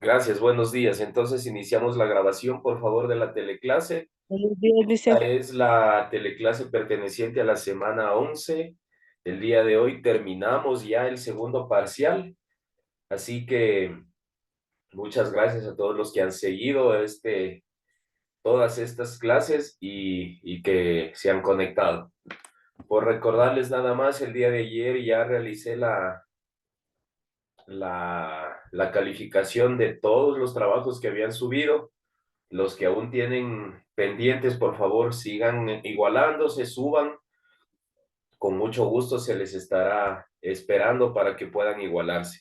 Gracias, buenos días. Entonces iniciamos la grabación, por favor, de la teleclase. Buenos días, Esta dice. es la teleclase perteneciente a la semana 11. El día de hoy terminamos ya el segundo parcial, así que muchas gracias a todos los que han seguido todas estas clases y que se han conectado. Por recordarles nada más, el día de ayer ya realicé la calificación de todos los trabajos que habían subido. Los que aún tienen pendientes, por favor, sigan igualándose, suban. Con mucho gusto se les estará esperando para que puedan igualarse.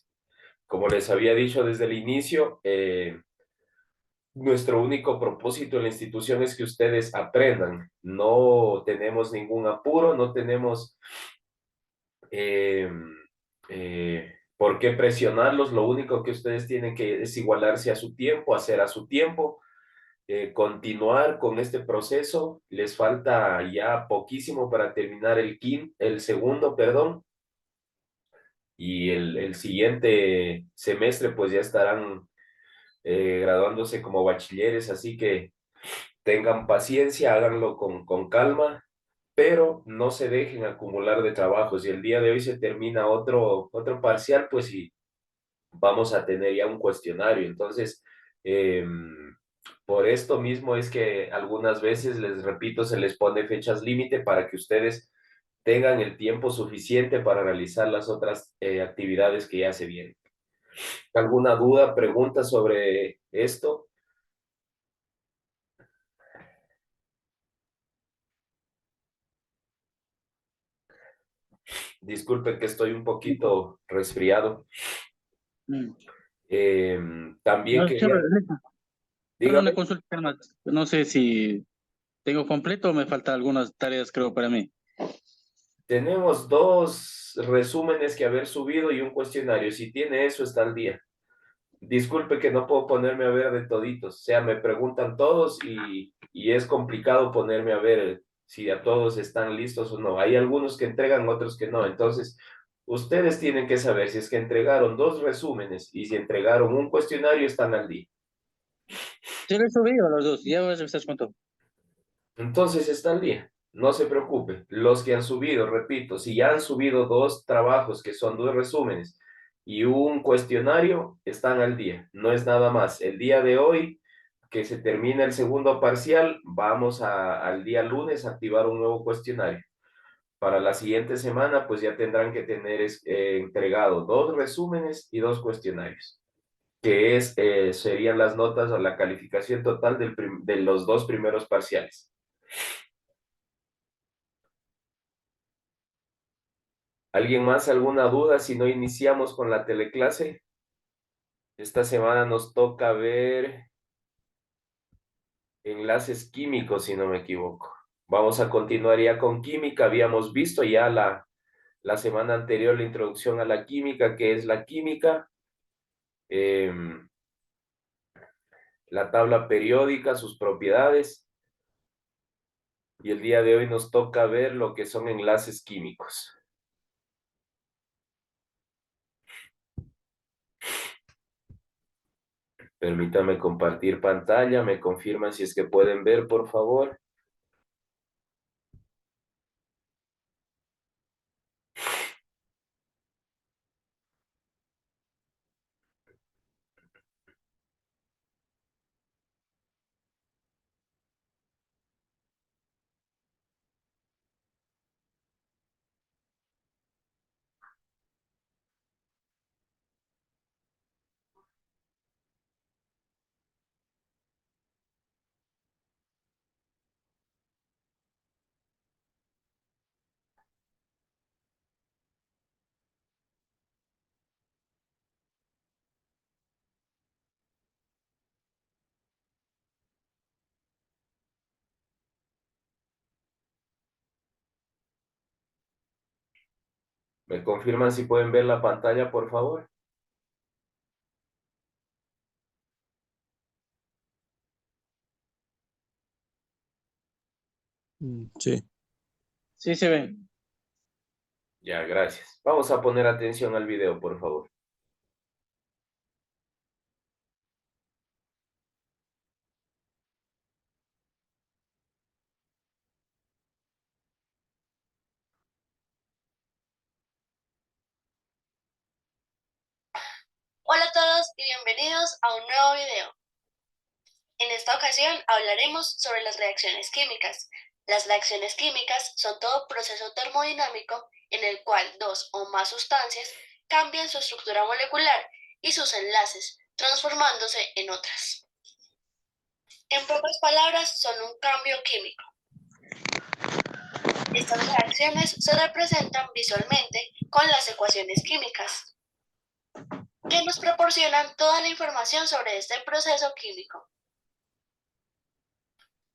Como les había dicho desde el inicio, nuestro único propósito en la institución es que ustedes aprendan. No tenemos ningún apuro, no tenemos eh, por qué presionarlos. Lo único que ustedes tienen que es igualarse a su tiempo, hacer a su tiempo, continuar con este proceso. Les falta ya poquísimo para terminar el segundo, perdón, y el siguiente semestre pues ya estarán graduándose como bachilleres, así que tengan paciencia, háganlo con calma, pero no se dejen acumular de trabajos. Y el día de hoy se termina otro parcial, pues sí, vamos a tener ya un cuestionario. Entonces, por esto mismo es que algunas veces, les repito, se les pone fechas límite para que ustedes tengan el tiempo suficiente para realizar las otras actividades que ya se vienen. ¿Alguna duda, pregunta sobre esto? Disculpen que estoy un poquito resfriado. Mm. También No, quería, chévere, Rita. Solo una dígame, consulta más. No sé si tengo completo o me faltan algunas tareas, creo, para mí. tenemos dos resúmenes que haber subido y un cuestionario. Si tiene eso, está al día. Disculpe que no puedo ponerme a ver de toditos, o sea, me preguntan todos y es complicado ponerme a ver si a todos están listos o no. Hay algunos que entregan, otros que no. Entonces, ustedes tienen que saber si es que entregaron dos resúmenes y si entregaron un cuestionario, están al día. Sí, lo he subido a los dos. Ya vas a estar con todo. Entonces, está al día. No se preocupe. Los que han subido, repito, si ya han subido dos trabajos que son dos resúmenes y un cuestionario, están al día. No es nada más. El día de hoy que se termina el segundo parcial, vamos al día lunes a activar un nuevo cuestionario. Para la siguiente semana, pues ya tendrán que tener entregado dos resúmenes y dos cuestionarios, que serían las notas o la calificación total de los dos primeros parciales. ¿Alguien más alguna duda si no iniciamos con la teleclase? Esta semana nos toca ver enlaces químicos, si no me equivoco. Vamos a continuar ya con química. Habíamos visto ya la semana anterior la introducción a la química, que es la química, eh, la tabla periódica, sus propiedades, y el día de hoy nos toca ver lo que son enlaces químicos. Permítame compartir pantalla, me confirman si es que pueden ver, por favor. ¿Me confirman si pueden ver la pantalla, por favor? Sí. Sí, se ve. Ya, gracias. Vamos a poner atención al video, por favor. bienvenidos a un nuevo video. En esta ocasión hablaremos sobre las reacciones químicas. Las reacciones químicas son todo proceso termodinámico en el cual dos o más sustancias cambian su estructura molecular y sus enlaces, transformándose en otras. En pocas palabras, son un cambio químico. Estas reacciones se representan visualmente con las ecuaciones químicas, que nos proporcionan toda la información sobre este proceso químico.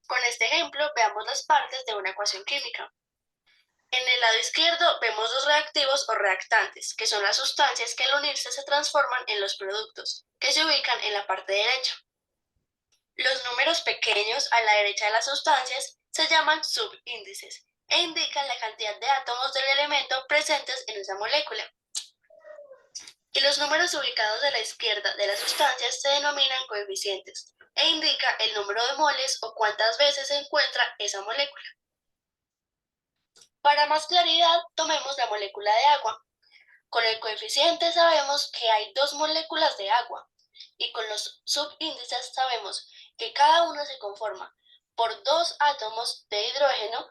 Con este ejemplo, veamos las partes de una ecuación química. En el lado izquierdo vemos los reactivos o reactantes, que son las sustancias que al unirse se transforman en los productos, que se ubican en la parte derecha. Los números pequeños a la derecha de las sustancias se llaman subíndices e indican la cantidad de átomos del elemento presentes en esa molécula. Y los números ubicados a la izquierda de las sustancias se denominan coeficientes e indica el número de moles o cuántas veces se encuentra esa molécula. Para más claridad, tomemos la molécula de agua. Con el coeficiente sabemos que hay 2 moléculas de agua y con los subíndices sabemos que cada uno se conforma por 2 átomos de hidrógeno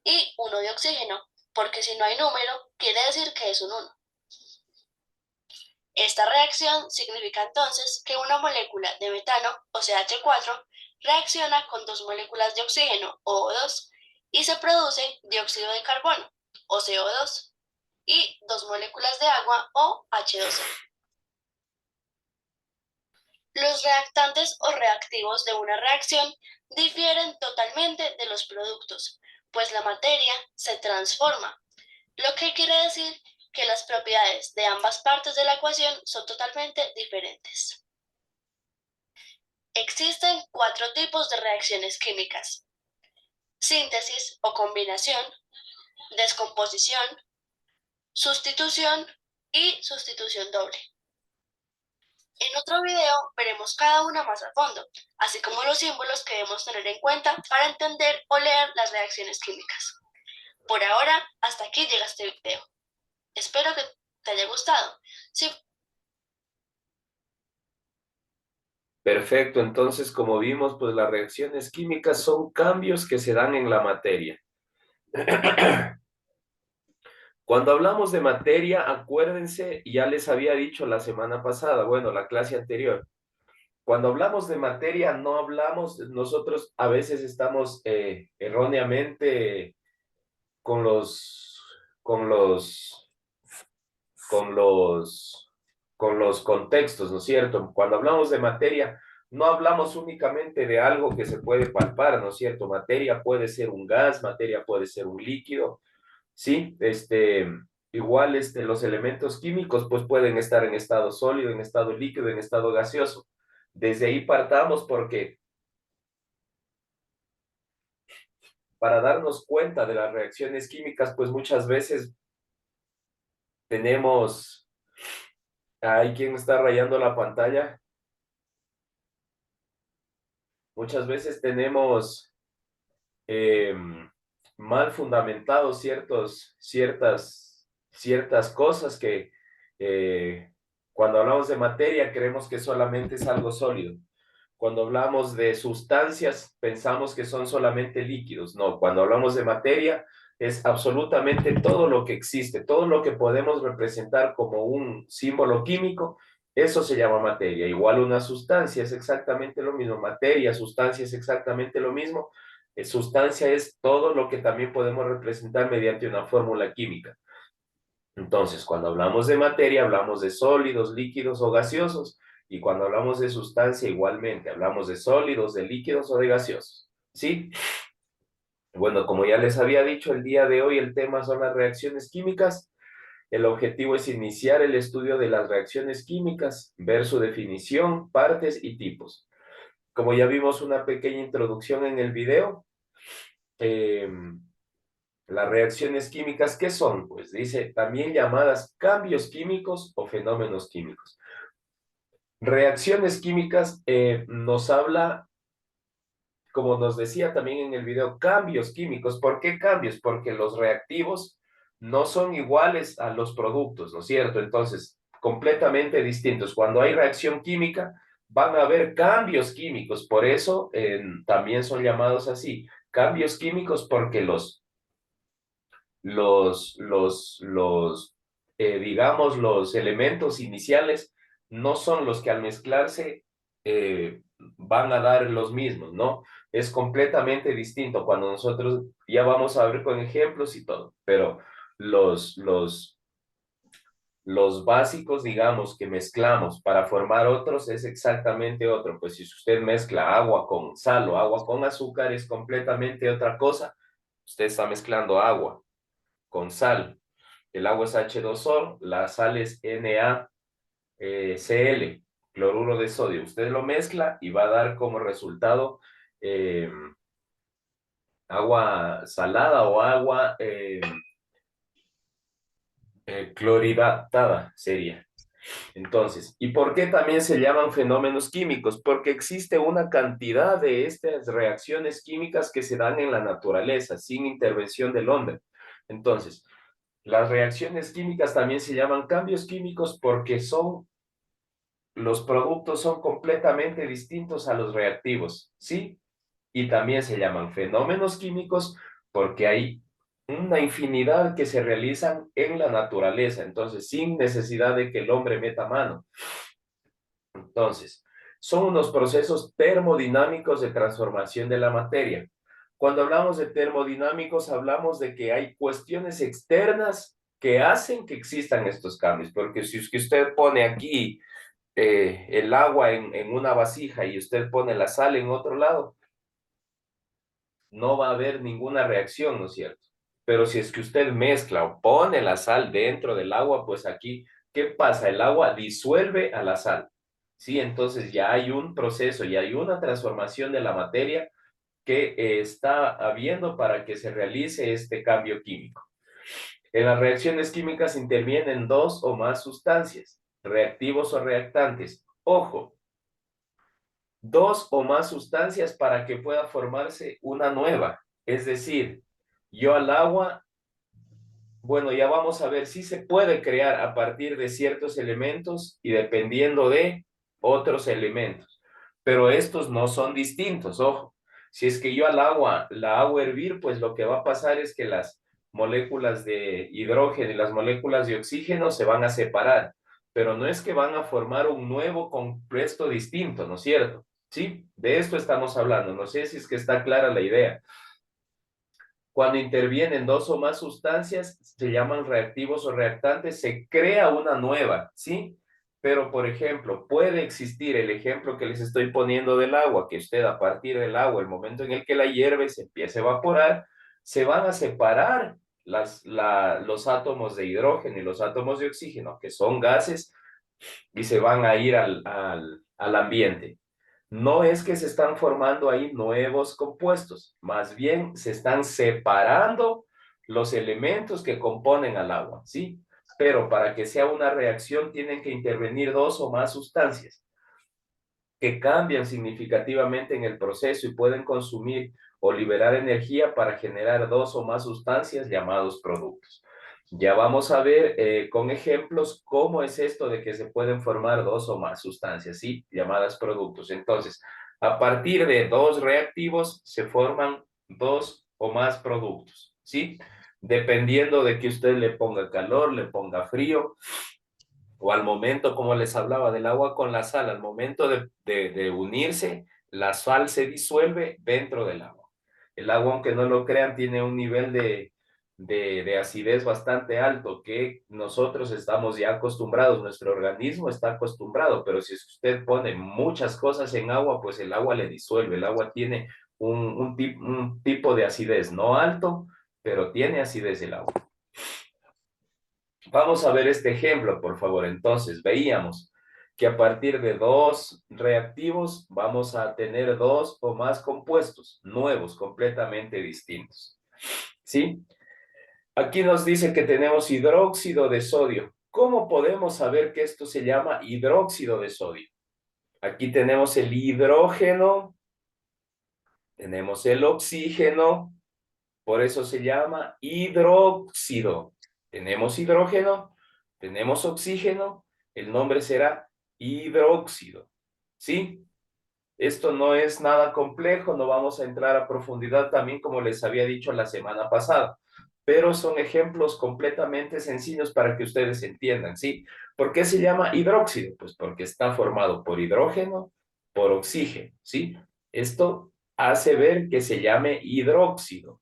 y 1 de oxígeno, porque si no hay número, quiere decir que es un 1. Esta reacción significa entonces que una molécula de metano, o CH4, reacciona con 2 moléculas de oxígeno, o O2, y se produce dióxido de carbono, o CO2, y 2 moléculas de agua, o H2O. Los reactantes o reactivos de una reacción difieren totalmente de los productos, pues la materia se transforma, lo que quiere decir que las propiedades de ambas partes de la ecuación son totalmente diferentes. Existen 4 tipos de reacciones químicas: síntesis o combinación, descomposición, sustitución y sustitución doble. En otro video veremos cada una más a fondo, así como los símbolos que debemos tener en cuenta para entender o leer las reacciones químicas. Por ahora, hasta aquí llega este video. Espero que te haya gustado. Perfecto, entonces como vimos, pues las reacciones químicas son cambios que se dan en la materia. Cuando hablamos de materia, acuérdense, ya les había dicho la semana pasada, bueno, la clase anterior, cuando hablamos de materia no hablamos, nosotros a veces estamos erróneamente con los, con los, con los, con los contextos, ¿no es cierto? Cuando hablamos de materia, no hablamos únicamente de algo que se puede palpar, ¿no es cierto? Materia puede ser un gas, materia puede ser un líquido, ¿sí? Igual los elementos químicos pues pueden estar en estado sólido, en estado líquido, en estado gaseoso. Desde ahí partamos porque para darnos cuenta de las reacciones químicas, pues muchas veces tenemos... ¿Hay quien está rayando la pantalla? Muchas veces tenemos mal fundamentados ciertas cosas que cuando hablamos de materia creemos que solamente es algo sólido. Cuando hablamos de sustancias pensamos que son solamente líquidos. No, cuando hablamos de materia es absolutamente todo lo que existe, todo lo que podemos representar como un símbolo químico, eso se llama materia. Igual una sustancia es exactamente lo mismo, materia, sustancia es exactamente lo mismo. Sustancia es todo lo que también podemos representar mediante una fórmula química. Entonces, cuando hablamos de materia, hablamos de sólidos, líquidos o gaseosos. Y cuando hablamos de sustancia, igualmente, hablamos de sólidos, de líquidos o de gaseosos. ¿Sí? Bueno, como ya les había dicho, el día de hoy el tema son las reacciones químicas. El objetivo es iniciar el estudio de las reacciones químicas, ver su definición, partes y tipos. Como ya vimos una pequeña introducción en el video, las reacciones químicas, ¿qué son? Pues dice, también llamadas cambios químicos o fenómenos químicos. Reacciones químicas nos habla, como nos decía también en el video, cambios químicos. ¿Por qué cambios? Porque los reactivos no son iguales a los productos, ¿no es cierto? Entonces, completamente distintos. Cuando hay reacción química, van a haber cambios químicos, por eso también son llamados así, cambios químicos, porque digamos, los elementos iniciales no son los que al mezclarse van a dar los mismos, ¿no? Es completamente distinto cuando nosotros, ya vamos a ver con ejemplos y todo, pero los, los, los básicos, digamos, que mezclamos para formar otros es exactamente otro. Pues si usted mezcla agua con sal o agua con azúcar es completamente otra cosa. Usted está mezclando agua con sal. El agua es H2O, la sal es NaCl, cloruro de sodio. Usted lo mezcla y va a dar como resultado agua salada o agua clorhidratada sería. Entonces, ¿y por qué también se llaman fenómenos químicos? Porque existe una cantidad de estas reacciones químicas que se dan en la naturaleza sin intervención del hombre. Entonces, las reacciones químicas también se llaman cambios químicos porque los productos son completamente distintos a los reactivos, ¿sí? Y también se llaman fenómenos químicos porque hay una infinidad que se realizan en la naturaleza, entonces sin necesidad de que el hombre meta mano. Entonces, son unos procesos termodinámicos de transformación de la materia. Cuando hablamos de termodinámicos, hablamos de que hay cuestiones externas que hacen que existan estos cambios, porque si es que usted pone aquí el agua en una vasija y usted pone la sal en otro lado, no va a haber ninguna reacción, ¿no es cierto? Pero si es que usted mezcla o pone la sal dentro del agua, pues aquí, ¿qué pasa? El agua disuelve a la sal, ¿sí? Entonces ya hay un proceso, ya hay una transformación de la materia que está habiendo para que se realice este cambio químico. En las reacciones químicas intervienen dos o más sustancias, reactivos o reactantes. Ojo, dos o más sustancias para que pueda formarse una nueva. Es decir, yo al agua, bueno, ya vamos a ver si se puede crear a partir de ciertos elementos y dependiendo de otros elementos. Pero estos no son distintos, ojo. Si es que yo al agua la hago hervir, pues lo que va a pasar es que las moléculas de hidrógeno y las moléculas de oxígeno se van a separar, pero no es que van a formar un nuevo compuesto distinto, ¿no es cierto? Sí, de esto estamos hablando. No sé si es que está clara la idea. Cuando intervienen dos o más sustancias, se llaman reactivos o reactantes, se crea una nueva, ¿sí? Pero, por ejemplo, puede existir el ejemplo que les estoy poniendo del agua, que usted a partir del agua, el momento en el que la hierve, se empieza a evaporar, se van a separar los átomos de hidrógeno y los átomos de oxígeno, que son gases, y se van a ir al ambiente. No es que se están formando ahí nuevos compuestos, más bien se están separando los elementos que componen al agua, ¿sí? Pero para que sea una reacción tienen que intervenir dos o más sustancias que cambian significativamente en el proceso y pueden consumir o liberar energía para generar dos o más sustancias llamados productos. Ya vamos a ver con ejemplos cómo es esto de que se pueden formar dos o más sustancias, ¿sí? Llamadas productos. Entonces, a partir de dos reactivos se forman dos o más productos, ¿sí? Dependiendo de que usted le ponga calor, le ponga frío, o al momento, como les hablaba, del agua con la sal, al momento de unirse, la sal se disuelve dentro del agua. El agua, aunque no lo crean, tiene un nivel de acidez bastante alto que nosotros estamos ya acostumbrados, nuestro organismo está acostumbrado, pero si usted pone muchas cosas en agua, pues el agua le disuelve. El agua tiene un tipo de acidez, no alto, pero tiene acidez el agua. Vamos a ver este ejemplo, por favor. Entonces, veíamos que a partir de dos reactivos vamos a tener dos o más compuestos nuevos, completamente distintos. ¿Sí? Aquí nos dice que tenemos hidróxido de sodio. ¿Cómo podemos saber que esto se llama hidróxido de sodio? Aquí tenemos el hidrógeno, tenemos el oxígeno, por eso se llama hidróxido. Tenemos hidrógeno, tenemos oxígeno, el nombre será hidróxido, ¿sí? Esto no es nada complejo, no vamos a entrar a profundidad también como les había dicho la semana pasada, pero son ejemplos completamente sencillos para que ustedes entiendan, ¿sí? ¿Por qué se llama hidróxido? Pues porque está formado por hidrógeno, por oxígeno, ¿sí? Esto hace ver que se llame hidróxido.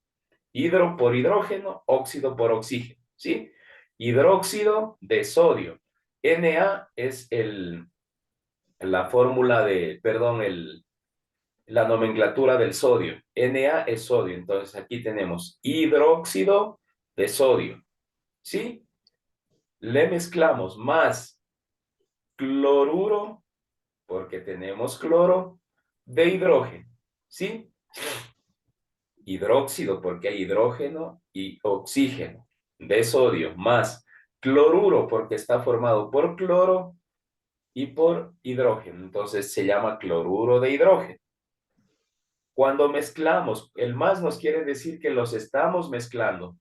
Hidro por hidrógeno, óxido por oxígeno, ¿sí? Hidróxido de sodio. Na es la fórmula de, perdón, la nomenclatura del sodio. Na es sodio, entonces aquí tenemos hidróxido de sodio, ¿sí? Le mezclamos más cloruro, porque tenemos cloro, de hidrógeno, ¿sí? Hidróxido, porque hay hidrógeno y oxígeno, de sodio, más cloruro, porque está formado por cloro y por hidrógeno, entonces se llama cloruro de hidrógeno. Cuando mezclamos, el más nos quiere decir que los estamos mezclando.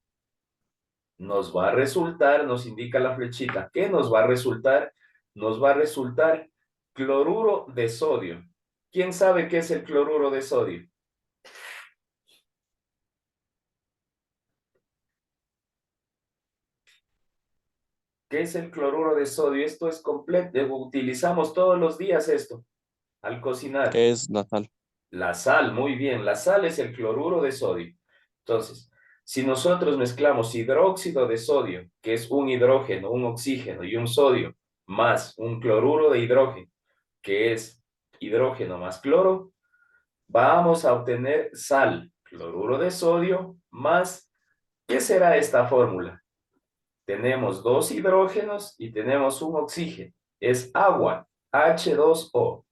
Nos va a resultar, nos indica la flechita, ¿qué nos va a resultar? Nos va a resultar cloruro de sodio. ¿Quién sabe qué es el cloruro de sodio? ¿Qué es el cloruro de sodio? Esto es completo, utilizamos todos los días esto al cocinar. ¿Qué es la sal? La sal, muy bien, la sal es el cloruro de sodio. Entonces, si nosotros mezclamos hidróxido de sodio, que es un hidrógeno, un oxígeno y un sodio, más un cloruro de hidrógeno, que es hidrógeno más cloro, vamos a obtener sal, cloruro de sodio, más, ¿qué será esta fórmula? Tenemos dos hidrógenos y tenemos un oxígeno. Es agua, H2O.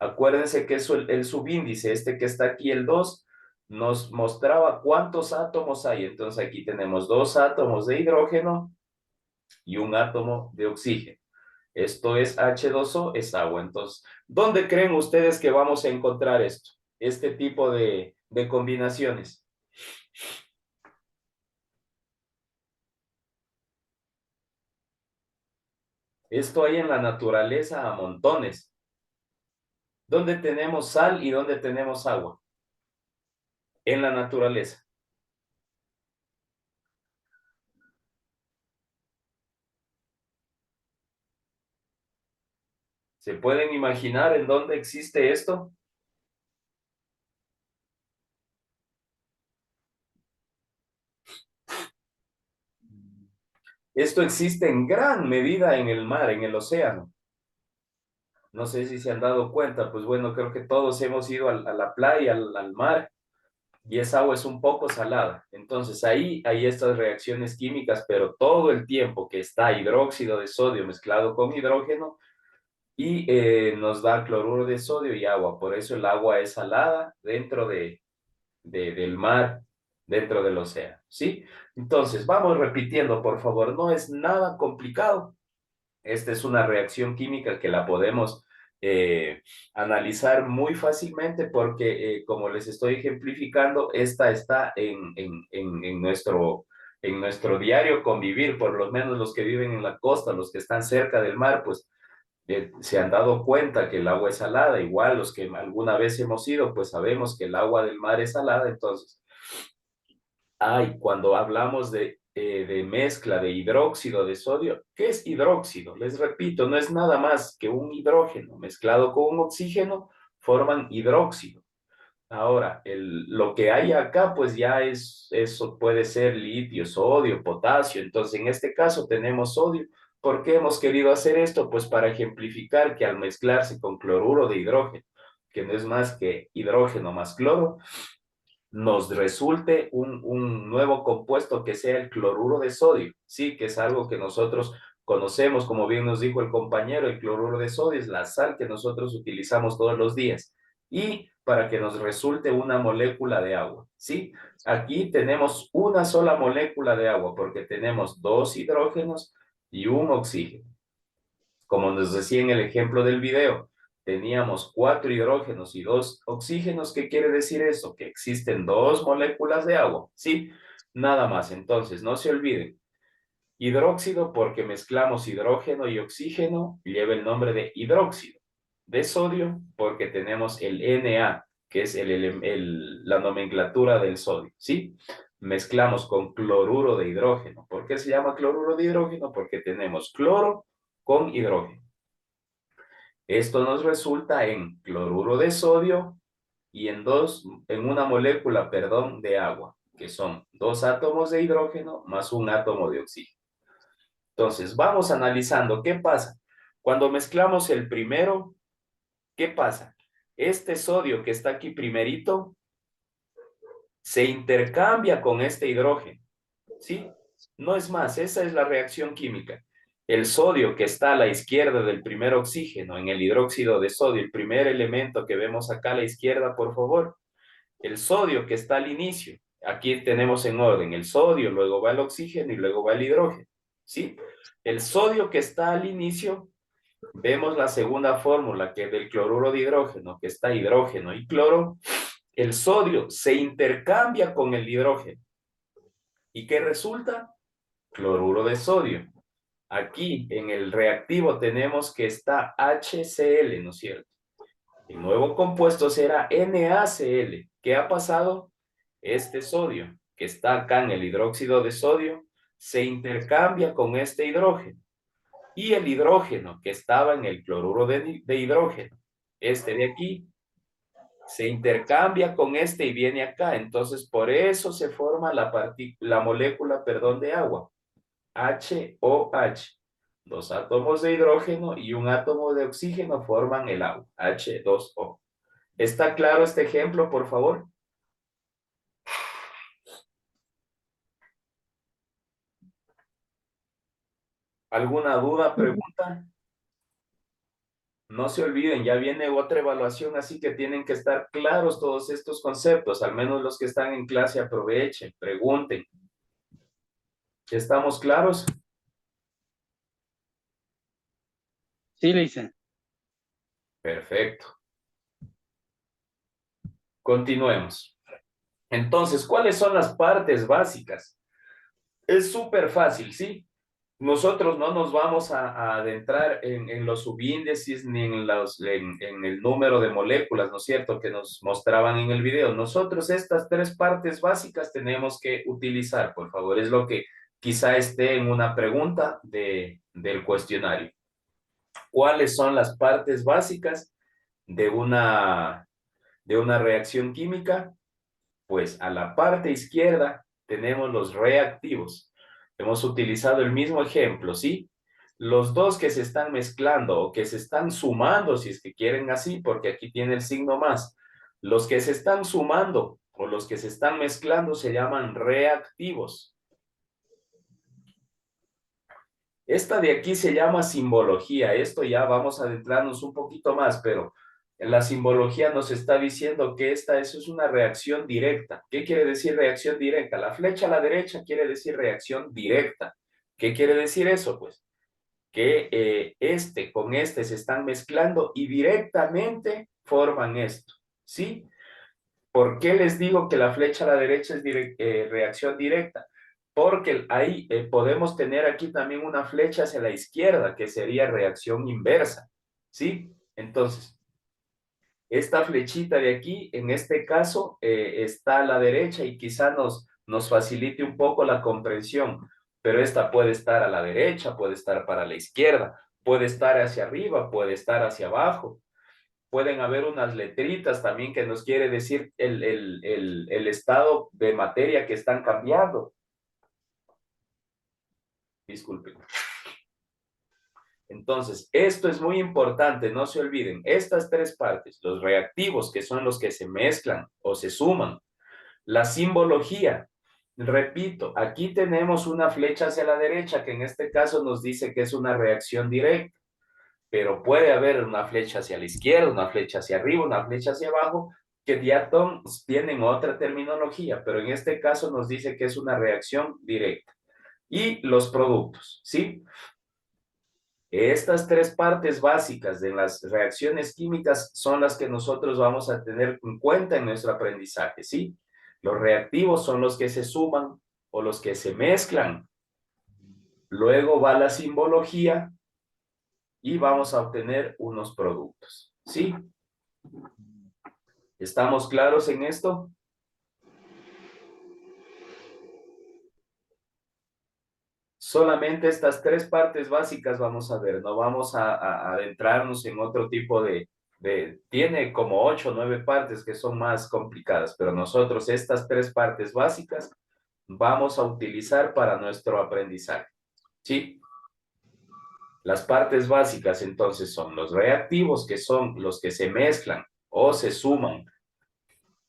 Acuérdense que eso, el subíndice, este que está aquí, el 2, nos mostraba cuántos átomos hay. Entonces aquí tenemos dos átomos de hidrógeno y un átomo de oxígeno. Esto es H2O, es agua. Entonces, ¿dónde creen ustedes que vamos a encontrar esto? Este tipo de combinaciones. Esto hay en la naturaleza a montones. ¿Dónde tenemos sal y dónde tenemos agua? En la naturaleza. ¿Se pueden imaginar en dónde existe esto? Esto existe en gran medida en el mar, en el océano. No sé si se han dado cuenta, pues bueno, creo que todos hemos ido a la playa, al mar, y esa agua es un poco salada. Entonces ahí hay estas reacciones químicas, pero todo el tiempo que está hidróxido de sodio mezclado con hidrógeno y nos da cloruro de sodio y agua. Por eso el agua es salada dentro del mar, dentro del océano, ¿sí? Entonces, vamos repitiendo, por favor, no es nada complicado. Esta es una reacción química que la podemos analizar muy fácilmente porque, como les estoy ejemplificando, esta está en nuestro diario convivir, por lo menos los que viven en la costa, los que están cerca del mar, pues se han dado cuenta que el agua es salada, igual los que alguna vez hemos ido, pues sabemos que el agua del mar es salada, entonces, cuando hablamos de mezcla de hidróxido de sodio, ¿qué es hidróxido? Les repito, no es nada más que un hidrógeno mezclado con un oxígeno, forman hidróxido. Ahora, lo que hay acá, pues ya eso puede ser litio, sodio, potasio. Entonces, en este caso tenemos sodio. ¿Por qué hemos querido hacer esto? Pues para ejemplificar que al mezclarse con cloruro de hidrógeno, que no es más que hidrógeno más cloro, nos resulte un nuevo compuesto que sea el cloruro de sodio, sí, que es algo que nosotros conocemos, como bien nos dijo el compañero, el cloruro de sodio es la sal que nosotros utilizamos todos los días. Y para que nos resulte una molécula de agua, ¿sí? Aquí tenemos una sola molécula de agua porque tenemos dos hidrógenos y un oxígeno. Como nos decía en el ejemplo del video, teníamos cuatro hidrógenos y dos oxígenos. ¿Qué quiere decir eso? Que existen dos moléculas de agua, ¿sí? Nada más. Entonces, no se olviden, Hidróxido porque mezclamos hidrógeno y oxígeno, lleva el nombre de hidróxido. De sodio porque tenemos el Na, que es la nomenclatura del sodio, ¿sí? Mezclamos con cloruro de hidrógeno. ¿Por qué se llama cloruro de hidrógeno? Porque tenemos cloro con hidrógeno. Esto nos resulta en cloruro de sodio y en una molécula, perdón, de agua, que son 2 átomos de hidrógeno más un átomo de oxígeno. Entonces, vamos analizando qué pasa. Cuando mezclamos el primero, ¿qué pasa? Este sodio que está aquí primerito se intercambia con este hidrógeno, ¿sí? No es más, esa es la reacción química. El sodio que está a la izquierda del primer oxígeno en el hidróxido de sodio, el primer elemento que vemos acá a la izquierda, por favor. El sodio que está al inicio, aquí tenemos en orden el sodio, luego va el oxígeno y luego va el hidrógeno, ¿sí? El sodio que está al inicio, vemos la segunda fórmula que es del cloruro de hidrógeno, que está hidrógeno y cloro. El sodio se intercambia con el hidrógeno. ¿Y qué resulta? Cloruro de sodio. Aquí en el reactivo tenemos que está HCl, ¿no es cierto? El nuevo compuesto será NaCl. ¿Qué ha pasado? Este sodio que está acá en el hidróxido de sodio se intercambia con este hidrógeno. Y el hidrógeno que estaba en el cloruro de hidrógeno, este de aquí, se intercambia con este y viene acá. Entonces, por eso se forma la molécula, perdón, de agua. HOH. 2 átomos de hidrógeno y un átomo de oxígeno forman el agua. H2O. ¿Está claro este ejemplo, por favor? ¿Alguna duda, pregunta? No se olviden, ya viene otra evaluación, así que tienen que estar claros todos estos conceptos. Al menos los que están en clase aprovechen, pregunten. ¿Estamos claros? Sí, le hice. Perfecto. Continuemos. Entonces, ¿cuáles son las partes básicas? Es súper fácil, ¿sí? Nosotros no nos vamos a adentrar en los subíndices ni en el número de moléculas, ¿no es cierto?, que nos mostraban en el video. Nosotros estas 3 partes básicas tenemos que utilizar, por favor. Es lo que quizá esté en una pregunta del cuestionario. ¿Cuáles son las partes básicas de una reacción química? Pues a la parte izquierda tenemos los reactivos. Hemos utilizado el mismo ejemplo, ¿sí? Los dos que se están mezclando o que se están sumando, si es que quieren así, porque aquí tiene el signo más. Los que se están sumando o los que se están mezclando se llaman reactivos. Esta de aquí se llama simbología. Esto ya vamos a adentrarnos un poquito más, pero en la simbología nos está diciendo que esta es una reacción directa. ¿Qué quiere decir reacción directa? La flecha a la derecha quiere decir reacción directa. ¿Qué quiere decir eso? Pues que este con este se están mezclando y directamente forman esto, ¿sí? ¿Por qué les digo que la flecha a la derecha es reacción directa? Porque ahí podemos tener aquí también una flecha hacia la izquierda, que sería reacción inversa, ¿sí? Entonces, esta flechita de aquí, en este caso, está a la derecha y quizá nos facilite un poco la comprensión, pero esta puede estar a la derecha, puede estar para la izquierda, puede estar hacia arriba, puede estar hacia abajo. Pueden haber unas letritas también que nos quiere decir el estado de materia que están cambiando. Disculpen. Entonces, esto es muy importante, no se olviden. Estas 3 partes, los reactivos, que son los que se mezclan o se suman. La simbología. Repito, aquí tenemos una flecha hacia la derecha, que en este caso nos dice que es una reacción directa. Pero puede haber una flecha hacia la izquierda, una flecha hacia arriba, una flecha hacia abajo, que ya tienen otra terminología, pero en este caso nos dice que es una reacción directa. Y los productos, ¿sí? Estas 3 partes básicas de las reacciones químicas son las que nosotros vamos a tener en cuenta en nuestro aprendizaje, ¿sí? Los reactivos son los que se suman o los que se mezclan luego va la simbología y vamos a obtener unos productos. ¿Sí? ¿Estamos claros en esto? Solamente estas tres partes básicas vamos a ver, no vamos a adentrarnos en otro tipo tiene como 8 o 9 partes que son más complicadas, pero nosotros estas tres partes básicas vamos a utilizar para nuestro aprendizaje. ¿Sí? Las partes básicas entonces son los reactivos, que son los que se mezclan o se suman,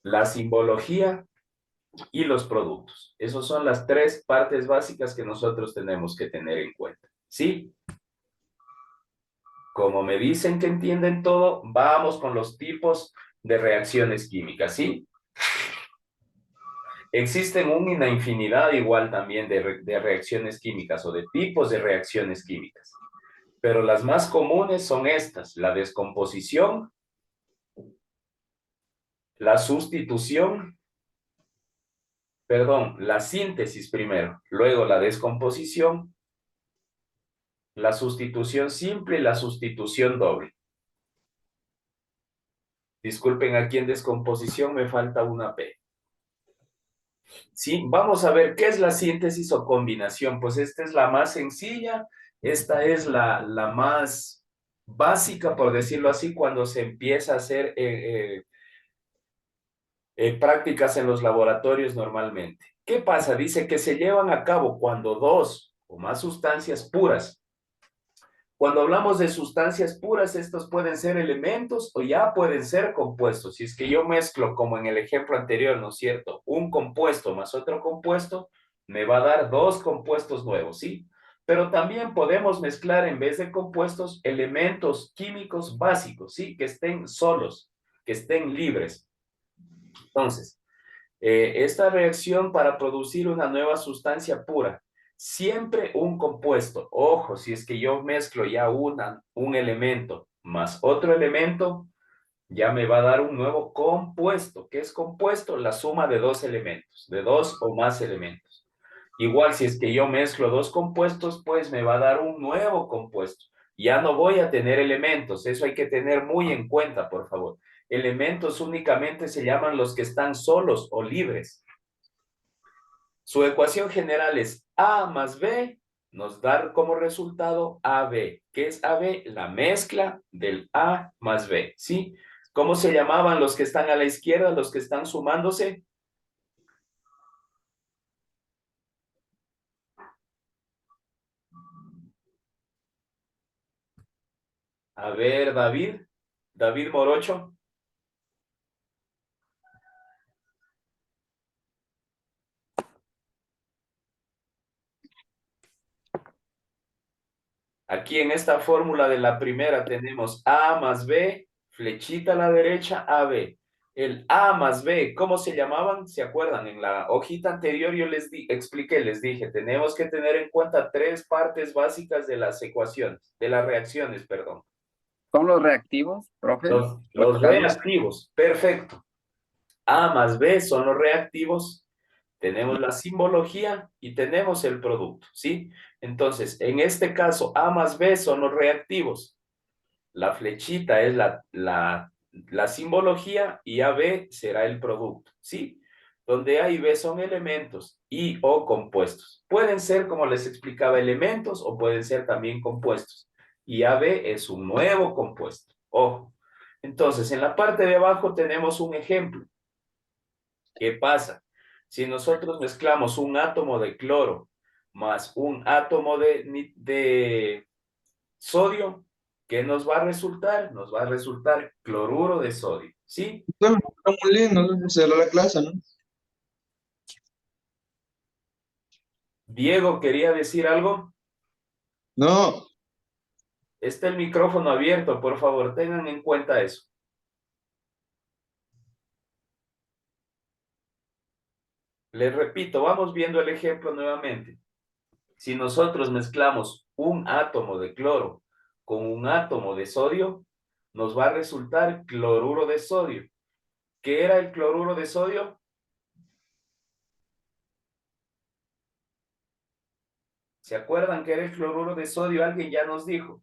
la simbología y los productos. Esas son las tres partes básicas que nosotros tenemos que tener en cuenta. ¿Sí? Como me dicen que entienden todo, vamos con los tipos de reacciones químicas, ¿sí? Existen una infinidad igual también de reacciones químicas o de tipos de reacciones químicas, pero las más comunes son estas: la descomposición, la sustitución, perdón, la síntesis primero, luego la descomposición, la sustitución simple y la sustitución doble. Disculpen, aquí en descomposición me falta una P. Sí, vamos a ver qué es la síntesis o combinación. Pues esta es la más sencilla, esta es la más básica, por decirlo así, cuando se empieza a hacer prácticas en los laboratorios normalmente. ¿Qué pasa? Dice que se llevan a cabo cuando dos o más sustancias puras. Cuando hablamos de sustancias puras, estos pueden ser elementos o ya pueden ser compuestos. Si es que yo mezclo, como en el ejemplo anterior, ¿no es cierto?, un compuesto más otro compuesto, me va a dar dos compuestos nuevos, ¿sí? Pero también podemos mezclar, en vez de compuestos, elementos químicos básicos, ¿sí? Que estén solos, que estén libres. Entonces, esta reacción para producir una nueva sustancia pura, siempre un compuesto. Ojo, si es que yo mezclo ya un elemento más otro elemento, ya me va a dar un nuevo compuesto. ¿Qué es compuesto? La suma de dos elementos, de dos o más elementos. Igual, si es que yo mezclo dos compuestos, pues me va a dar un nuevo compuesto. Ya no voy a tener elementos, eso hay que tener muy en cuenta, por favor. Elementos únicamente se llaman los que están solos o libres. Su ecuación general es A más B, nos da como resultado AB. ¿Qué es AB? La mezcla del A más B, ¿sí? ¿Cómo se llamaban los que están a la izquierda, los que están sumándose? A ver, David Morocho. Aquí en esta fórmula de la primera tenemos A más B, flechita a la derecha, AB. El A más B, ¿cómo se llamaban? ¿Se acuerdan? En la hojita anterior yo les expliqué, les dije, tenemos que tener en cuenta tres partes básicas de las ecuaciones, de las reacciones, perdón. ¿Son los reactivos, profe? Los reactivos, perfecto. A más B son los reactivos, tenemos la simbología y tenemos el producto, ¿sí? Entonces, en este caso, A más B son los reactivos. La flechita es la simbología y AB será el producto, ¿sí? Donde A y B son elementos y o compuestos. Pueden ser, como les explicaba, elementos o pueden ser también compuestos. Y AB es un nuevo compuesto. Ojo. Entonces, en la parte de abajo tenemos un ejemplo. ¿Qué pasa? Si nosotros mezclamos un átomo de cloro más un átomo de sodio, ¿qué nos va a resultar? Nos va a resultar cloruro de sodio, ¿sí? Bueno, está muy lindo, ¿no? Cerrar la clase, ¿no? Diego, ¿quería decir algo? No, Está el micrófono abierto, por favor, tengan en cuenta eso. Les repito, vamos viendo el ejemplo nuevamente. Si nosotros mezclamos un átomo de cloro con un átomo de sodio, nos va a resultar cloruro de sodio. ¿Qué era el cloruro de sodio? ¿Se acuerdan que era el cloruro de sodio? Alguien ya nos dijo.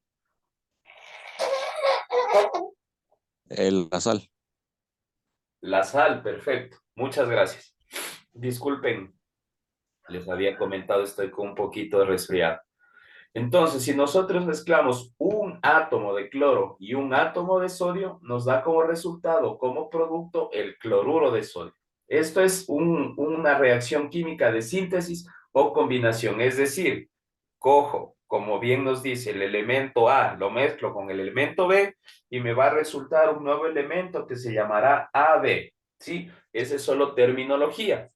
La sal. La sal, perfecto. Muchas gracias. Disculpen, les había comentado, estoy con un poquito de resfriado. Entonces, si nosotros mezclamos un átomo de cloro y un átomo de sodio, nos da como resultado, como producto, el cloruro de sodio. Esto es una reacción química de síntesis o combinación, es decir, cojo, como bien nos dice, el elemento A, lo mezclo con el elemento B y me va a resultar un nuevo elemento que se llamará AB, ¿sí? Esa es solo terminología.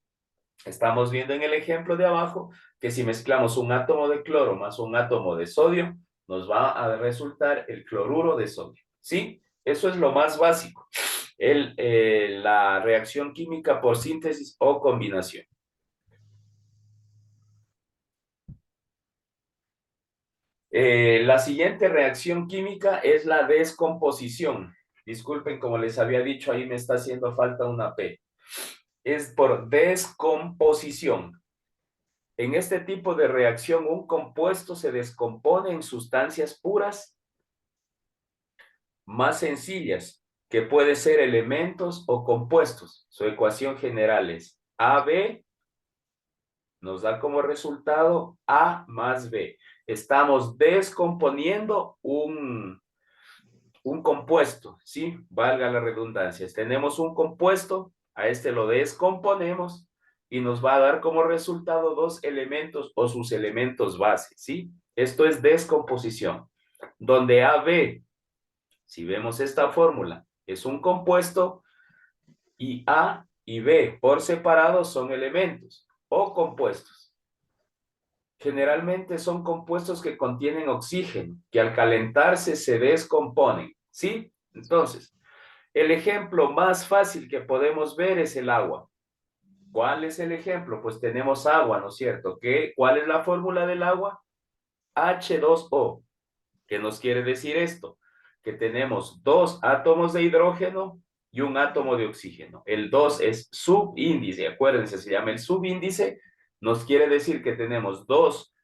Estamos viendo en el ejemplo de abajo que si mezclamos un átomo de cloro más un átomo de sodio, nos va a resultar el cloruro de sodio, ¿sí? Eso es lo más básico, la reacción química por síntesis o combinación. La siguiente reacción química es la descomposición. Disculpen, como les había dicho, ahí me está haciendo falta una P. Es por descomposición. En este tipo de reacción, un compuesto se descompone en sustancias puras más sencillas, que pueden ser elementos o compuestos. Su ecuación general es AB, nos da como resultado A más B. Estamos descomponiendo un compuesto, ¿sí? Valga la redundancia. Tenemos un compuesto, a este lo descomponemos y nos va a dar como resultado dos elementos o sus elementos base, ¿sí? Esto es descomposición. Donde AB, si vemos esta fórmula, es un compuesto y A y B por separado son elementos o compuestos. Generalmente son compuestos que contienen oxígeno, que al calentarse se descomponen, ¿sí? Entonces, el ejemplo más fácil que podemos ver es el agua. ¿Cuál es el ejemplo? Pues tenemos agua, ¿no es cierto? ¿Cuál es la fórmula del agua? H2O. ¿Qué nos quiere decir esto? Que tenemos dos átomos de hidrógeno y un átomo de oxígeno. El 2 es subíndice, acuérdense, se llama el subíndice. Nos quiere decir que tenemos dos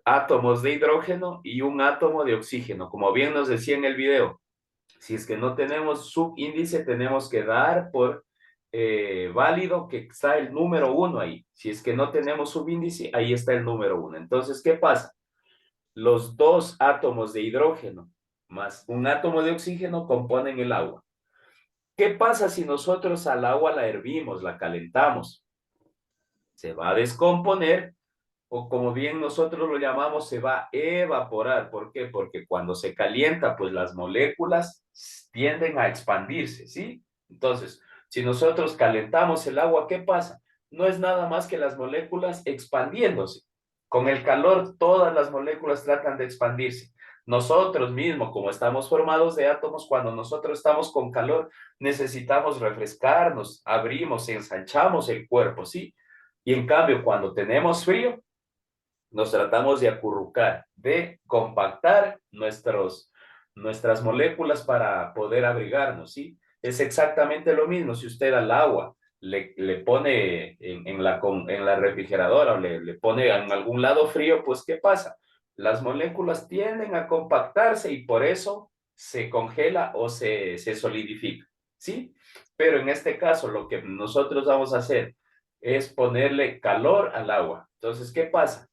átomos de hidrógeno y un átomo de oxígeno. Como bien nos decía en el video, si es que no tenemos subíndice, tenemos que dar por válido que está el número 1 ahí. Si es que no tenemos subíndice, ahí está el número 1. Entonces, ¿qué pasa? Los dos átomos de hidrógeno más un átomo de oxígeno componen el agua. ¿Qué pasa si nosotros al agua la hervimos, la calentamos? Se va a descomponer o como bien nosotros lo llamamos, se va a evaporar. ¿Por qué? Porque cuando se calienta, pues las moléculas tienden a expandirse, ¿sí? Entonces, si nosotros calentamos el agua, ¿qué pasa? No es nada más que las moléculas expandiéndose. Con el calor, todas las moléculas tratan de expandirse. Nosotros mismos, como estamos formados de átomos, cuando nosotros estamos con calor, necesitamos refrescarnos, abrimos, ensanchamos el cuerpo, ¿sí? Y en cambio, cuando tenemos frío, nos tratamos de acurrucar, de compactar nuestras moléculas para poder abrigarnos, ¿sí? Es exactamente lo mismo si usted al agua le pone en la refrigeradora o le pone en algún lado frío, pues ¿qué pasa? Las moléculas tienden a compactarse y por eso se congela o se solidifica, ¿sí? Pero en este caso lo que nosotros vamos a hacer es ponerle calor al agua. Entonces, ¿qué pasa?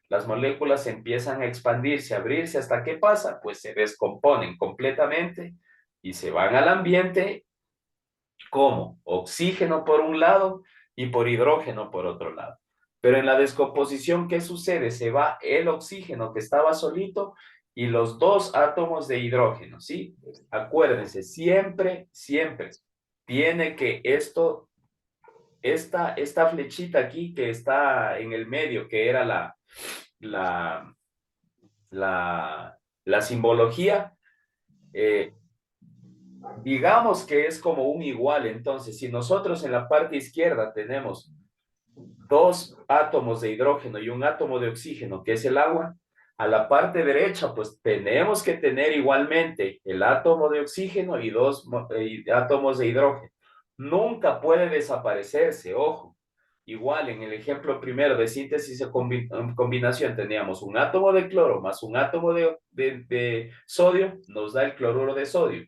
Las moléculas empiezan a expandirse, a abrirse, ¿hasta qué pasa? Pues se descomponen completamente y se van al ambiente como oxígeno por un lado y por hidrógeno por otro lado. Pero en la descomposición, ¿qué sucede? Se va el oxígeno que estaba solito y los dos átomos de hidrógeno, ¿sí? Acuérdense, siempre, siempre tiene que esta flechita aquí que está en el medio, que era la simbología, digamos que es como un igual. Entonces, si nosotros en la parte izquierda tenemos dos átomos de hidrógeno y un átomo de oxígeno, que es el agua, a la parte derecha, pues tenemos que tener igualmente el átomo de oxígeno y dos átomos de hidrógeno. Nunca puede desaparecerse, ojo. Igual, en el ejemplo primero de síntesis o combinación, teníamos un átomo de cloro más un átomo de sodio, nos da el cloruro de sodio.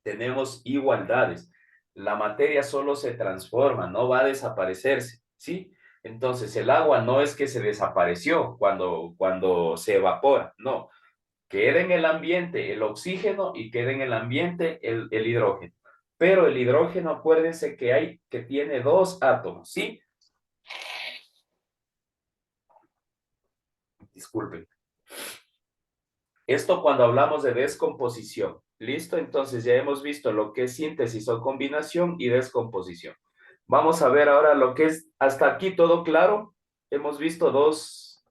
Tenemos igualdades. La materia solo se transforma, no va a desaparecerse, ¿sí? Entonces, el agua no es que se desapareció cuando se evapora, no. Queda en el ambiente el oxígeno y queda en el ambiente el hidrógeno. Pero el hidrógeno, acuérdense que tiene dos átomos, ¿sí? Disculpen. Esto cuando hablamos de descomposición. ¿Listo? Entonces ya hemos visto lo que es síntesis o combinación y descomposición. Vamos a ver ahora lo que es, hasta aquí todo claro. Hemos visto dos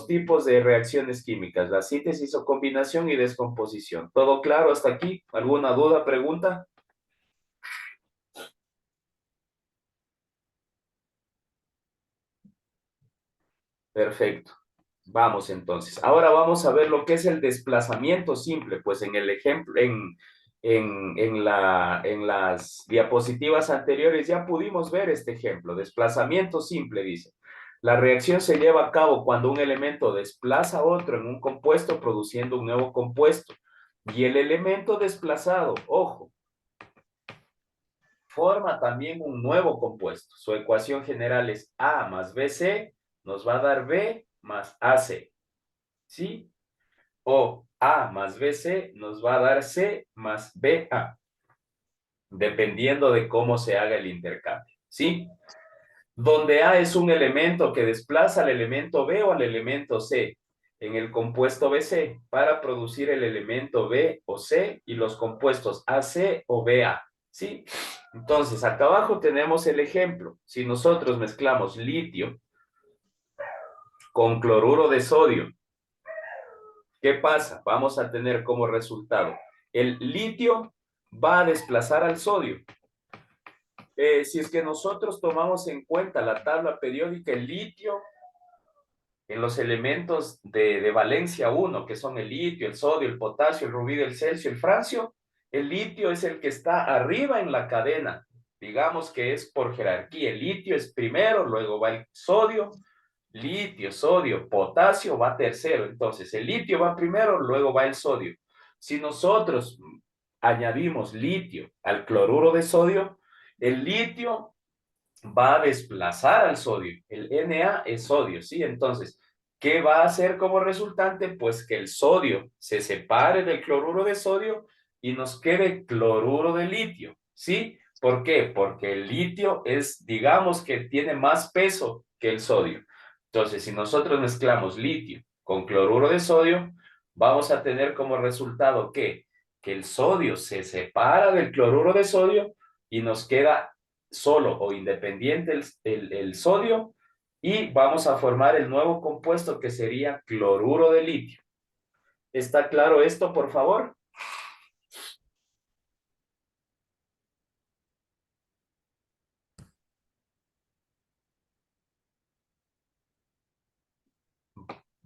tipos de reacciones químicas, la síntesis o combinación y descomposición. ¿Todo claro hasta aquí? ¿Alguna duda, pregunta? Perfecto. Vamos entonces. Ahora vamos a ver lo que es el desplazamiento simple. Pues en el ejemplo, en las diapositivas anteriores ya pudimos ver este ejemplo. Desplazamiento simple, dice. La reacción se lleva a cabo cuando un elemento desplaza a otro en un compuesto produciendo un nuevo compuesto. Y el elemento desplazado, ojo, forma también un nuevo compuesto. Su ecuación general es A más BC, nos va a dar B más AC. ¿Sí? O A más BC nos va a dar C más BA, dependiendo de cómo se haga el intercambio. ¿Sí? Donde A es un elemento que desplaza al elemento B o al elemento C en el compuesto BC para producir el elemento B o C y los compuestos AC o BA. ¿Sí? Entonces, acá abajo tenemos el ejemplo. Si nosotros mezclamos litio con cloruro de sodio, ¿qué pasa? Vamos a tener como resultado, el litio va a desplazar al sodio. Si es que nosotros tomamos en cuenta la tabla periódica, el litio en los elementos de valencia 1, que son el litio, el sodio, el potasio, el rubí, el celcio, el francio, el litio es el que está arriba en la cadena. Digamos que es por jerarquía. El litio es primero, luego va el sodio, litio, sodio, potasio va tercero. Entonces, el litio va primero, luego va el sodio. Si nosotros añadimos litio al cloruro de sodio, el litio va a desplazar al sodio. El Na es sodio, ¿sí? Entonces, ¿qué va a hacer como resultante? Pues que el sodio se separe del cloruro de sodio y nos quede cloruro de litio, ¿sí? ¿Por qué? Porque el litio es, digamos que tiene más peso que el sodio. Entonces, si nosotros mezclamos litio con cloruro de sodio, vamos a tener como resultado que el sodio se separa del cloruro de sodio y nos queda solo o independiente el sodio y vamos a formar el nuevo compuesto que sería cloruro de litio. ¿Está claro esto, por favor?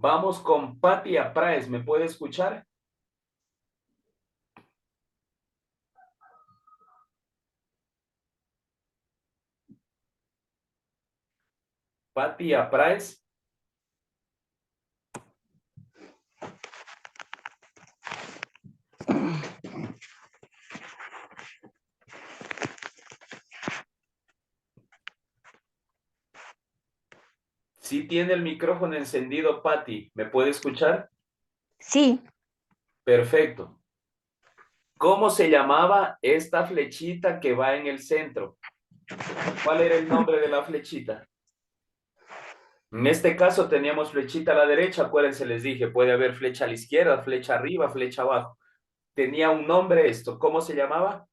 Vamos con Patti Praes, ¿me puede escuchar? Patti Praes. Sí tiene el micrófono encendido, Patti. ¿Me puede escuchar? Sí, Perfecto. ¿Cómo se llamaba esta flechita que va en el centro? ¿Cuál era el nombre de la flechita? En este caso teníamos flechita a la derecha, acuérdense, les dije, puede haber flecha a la izquierda, flecha arriba, flecha abajo. Tenía un nombre esto, ¿cómo se llamaba?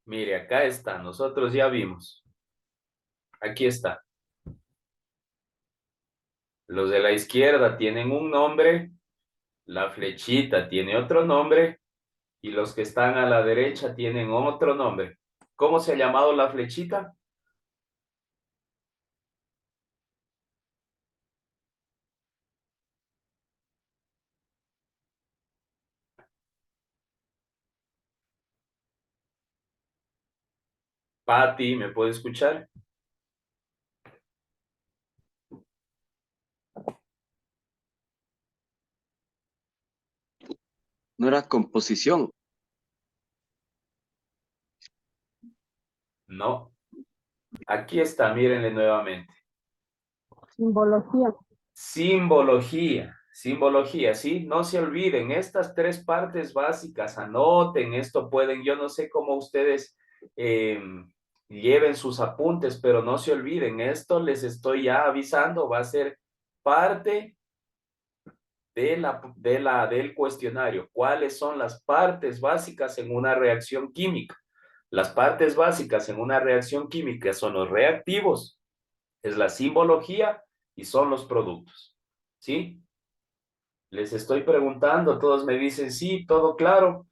Mire, acá está, nosotros ya vimos. Aquí está. Los de la izquierda tienen un nombre, la flechita tiene otro nombre y los que están a la derecha tienen otro nombre. ¿Cómo se ha llamado la flechita? Pati, ¿me puede escuchar? No era composición. No. Aquí está, mírenle nuevamente. Simbología. Simbología, simbología, ¿sí? No se olviden, estas tres partes básicas, anoten, esto pueden, yo no sé cómo ustedes lleven sus apuntes, pero no se olviden, esto les estoy ya avisando, va a ser parte del cuestionario. ¿Cuáles son las partes básicas en una reacción química? Las partes básicas en una reacción química son los reactivos, es la simbología y son los productos, ¿sí? Les estoy preguntando, todos me dicen sí, todo claro,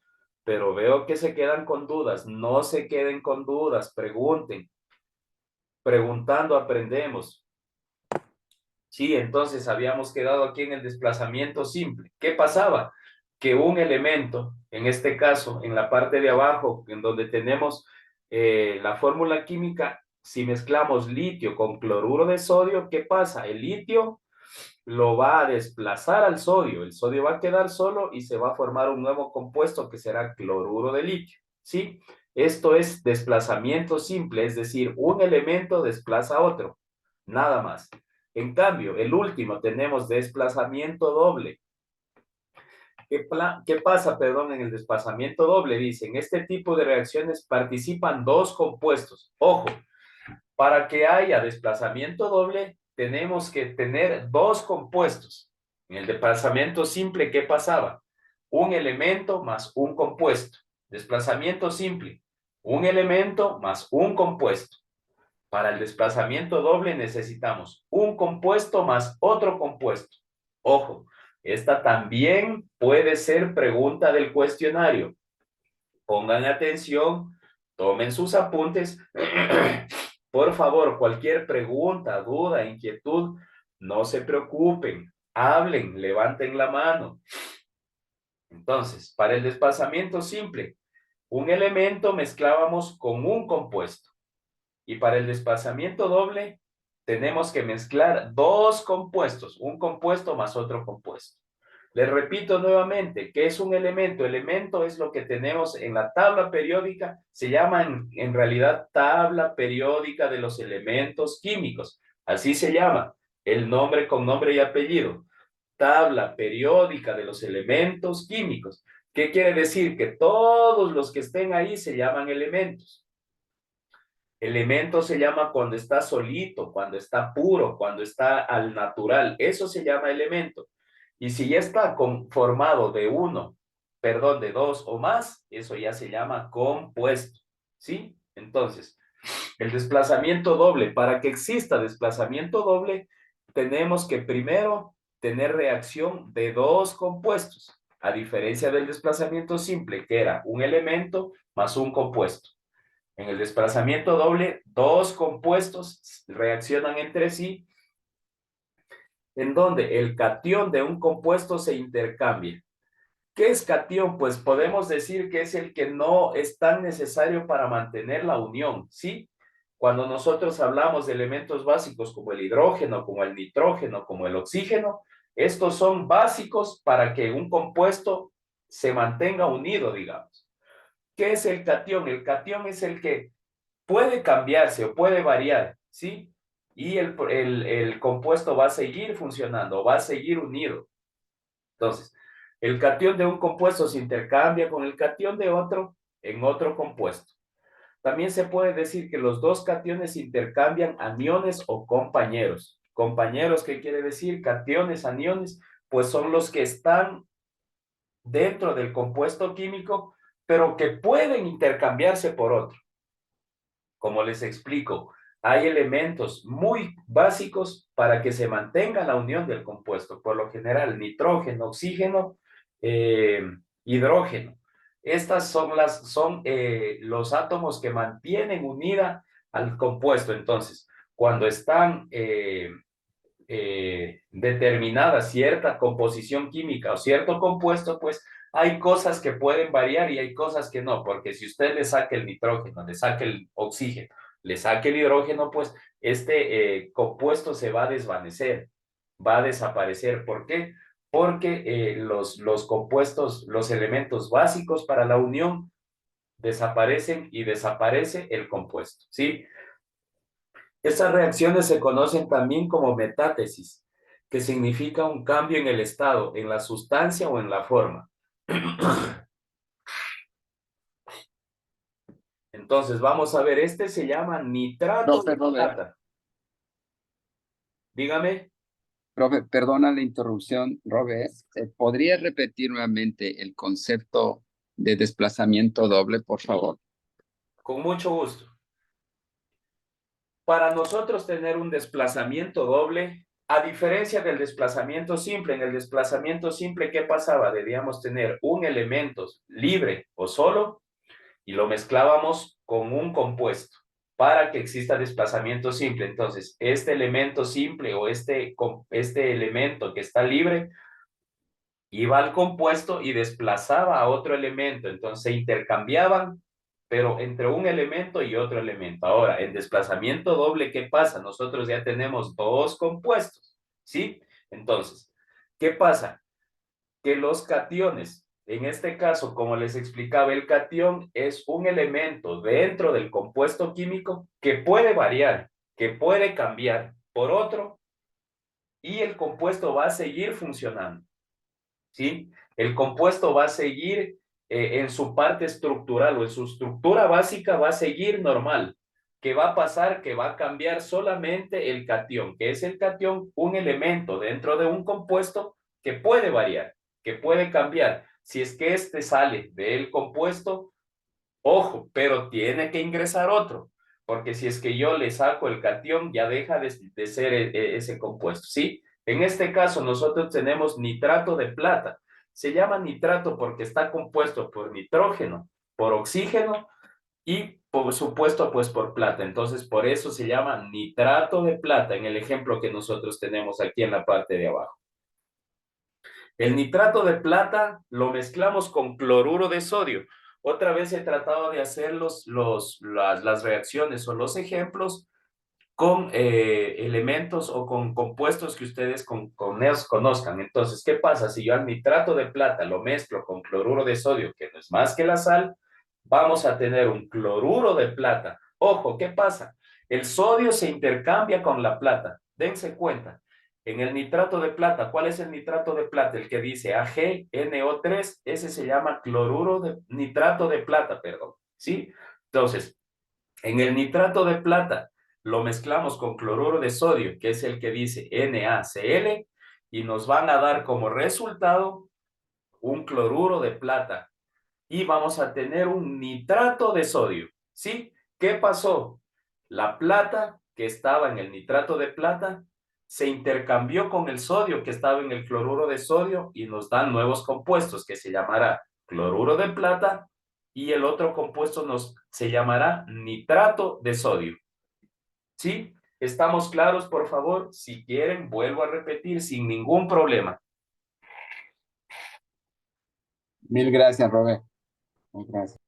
pero veo que se quedan con dudas. No se queden con dudas, pregunten. Preguntando aprendemos. Sí, entonces habíamos quedado aquí en el desplazamiento simple. ¿Qué pasaba? Que un elemento, en este caso, en la parte de abajo, en donde tenemos la fórmula química, si mezclamos litio con cloruro de sodio, ¿qué pasa? El litio lo va a desplazar al sodio. El sodio va a quedar solo y se va a formar un nuevo compuesto que será cloruro de litio, ¿sí? Esto es desplazamiento simple, es decir, un elemento desplaza a otro, nada más. En cambio, el último tenemos desplazamiento doble. ¿Qué pasa, perdón, en el desplazamiento doble? Dicen, este tipo de reacciones participan dos compuestos. Ojo, para que haya desplazamiento doble, tenemos que tener dos compuestos. En el desplazamiento simple, ¿qué pasaba? Un elemento más un compuesto. Desplazamiento simple, un elemento más un compuesto. Para el desplazamiento doble necesitamos un compuesto más otro compuesto. Ojo, esta también puede ser pregunta del cuestionario. Pongan atención, tomen sus apuntes. Por favor, cualquier pregunta, duda, inquietud, no se preocupen, hablen, levanten la mano. Entonces, para el desplazamiento simple, un elemento mezclábamos con un compuesto. Y para el desplazamiento doble, tenemos que mezclar dos compuestos, un compuesto más otro compuesto. Les repito nuevamente, ¿qué es un elemento? Elemento es lo que tenemos en la tabla periódica, se llama en realidad tabla periódica de los elementos químicos. Así se llama, el nombre con nombre y apellido. Tabla periódica de los elementos químicos. ¿Qué quiere decir? Que todos los que estén ahí se llaman elementos. Elemento se llama cuando está solito, cuando está puro, cuando está al natural. Eso se llama elemento. Y si ya está conformado de de dos o más, eso ya se llama compuesto. ¿Sí? Entonces, el desplazamiento doble. Para que exista desplazamiento doble, tenemos que primero tener reacción de dos compuestos, a diferencia del desplazamiento simple, que era un elemento más un compuesto. En el desplazamiento doble, dos compuestos reaccionan entre sí, en donde el catión de un compuesto se intercambia. ¿Qué es catión? Pues podemos decir que es el que no es tan necesario para mantener la unión, ¿sí? Cuando nosotros hablamos de elementos básicos como el hidrógeno, como el nitrógeno, como el oxígeno, estos son básicos para que un compuesto se mantenga unido, digamos. ¿Qué es el catión? El catión es el que puede cambiarse o puede variar, ¿sí? Y el compuesto va a seguir funcionando, va a seguir unido. Entonces, el catión de un compuesto se intercambia con el catión de otro en otro compuesto. También se puede decir que los dos cationes intercambian aniones o compañeros. Compañeros, ¿qué quiere decir? Cationes, aniones, pues son los que están dentro del compuesto químico, pero que pueden intercambiarse por otro. Como les explico, hay elementos muy básicos para que se mantenga la unión del compuesto. Por lo general, nitrógeno, oxígeno, hidrógeno. Estas son los átomos que mantienen unida al compuesto. Entonces, cuando están determinada cierta composición química o cierto compuesto, pues hay cosas que pueden variar y hay cosas que no, porque si usted le saca el nitrógeno, le saca el oxígeno, le saca el hidrógeno, pues este compuesto se va a desvanecer, va a desaparecer. ¿Por qué? Porque los compuestos, los elementos básicos para la unión desaparecen y desaparece el compuesto, ¿sí? Estas reacciones se conocen también como metátesis, que significa un cambio en el estado, en la sustancia o en la forma. Entonces, vamos a ver, este se llama nitrato de plata. Dígame. Profe, perdona la interrupción, Robert. ¿Podría repetir nuevamente el concepto de desplazamiento doble, por favor? Con mucho gusto. Para nosotros tener un desplazamiento doble, a diferencia del desplazamiento simple, en el desplazamiento simple, ¿qué pasaba? Debíamos tener un elemento libre o solo y lo mezclábamos con un compuesto para que exista desplazamiento simple. Entonces, este elemento simple o este elemento que está libre iba al compuesto y desplazaba a otro elemento. Entonces, se intercambiaban, pero entre un elemento y otro elemento. Ahora, en desplazamiento doble, ¿qué pasa? Nosotros ya tenemos dos compuestos, ¿sí? Entonces, ¿qué pasa? Que los cationes, en este caso, como les explicaba, el catión es un elemento dentro del compuesto químico que puede variar, que puede cambiar por otro y el compuesto va a seguir funcionando, ¿sí? El compuesto va a seguir en su parte estructural o en su estructura básica va a seguir normal. ¿Qué va a pasar? Que va a cambiar solamente el catión. ¿Qué es el catión? Un elemento dentro de un compuesto que puede variar, que puede cambiar. Si es que este sale del compuesto, ojo, pero tiene que ingresar otro, porque si es que yo le saco el catión, ya deja de ser ese compuesto, ¿sí? En este caso, nosotros tenemos nitrato de plata. Se llama nitrato porque está compuesto por nitrógeno, por oxígeno y, por supuesto, pues por plata. Entonces, por eso se llama nitrato de plata en el ejemplo que nosotros tenemos aquí en la parte de abajo. El nitrato de plata lo mezclamos con cloruro de sodio. Otra vez he tratado de hacer las reacciones o los ejemplos con elementos o con compuestos que ustedes conozcan. Entonces, ¿qué pasa? Si yo al nitrato de plata lo mezclo con cloruro de sodio, que no es más que la sal, vamos a tener un cloruro de plata. Ojo, ¿qué pasa? El sodio se intercambia con la plata. Dense cuenta. En el nitrato de plata, ¿cuál es el nitrato de plata? El que dice AgNO3, ese se llama nitrato de plata, perdón, ¿sí? Entonces, en el nitrato de plata lo mezclamos con cloruro de sodio, que es el que dice NaCl, y nos van a dar como resultado un cloruro de plata. Y vamos a tener un nitrato de sodio, ¿sí? ¿Qué pasó? La plata que estaba en el nitrato de plata se intercambió con el sodio que estaba en el cloruro de sodio y nos dan nuevos compuestos que se llamará cloruro de plata y el otro compuesto se llamará nitrato de sodio. ¿Sí? ¿Estamos claros, por favor? Si quieren, vuelvo a repetir sin ningún problema. Mil gracias, Robert. Muchas gracias.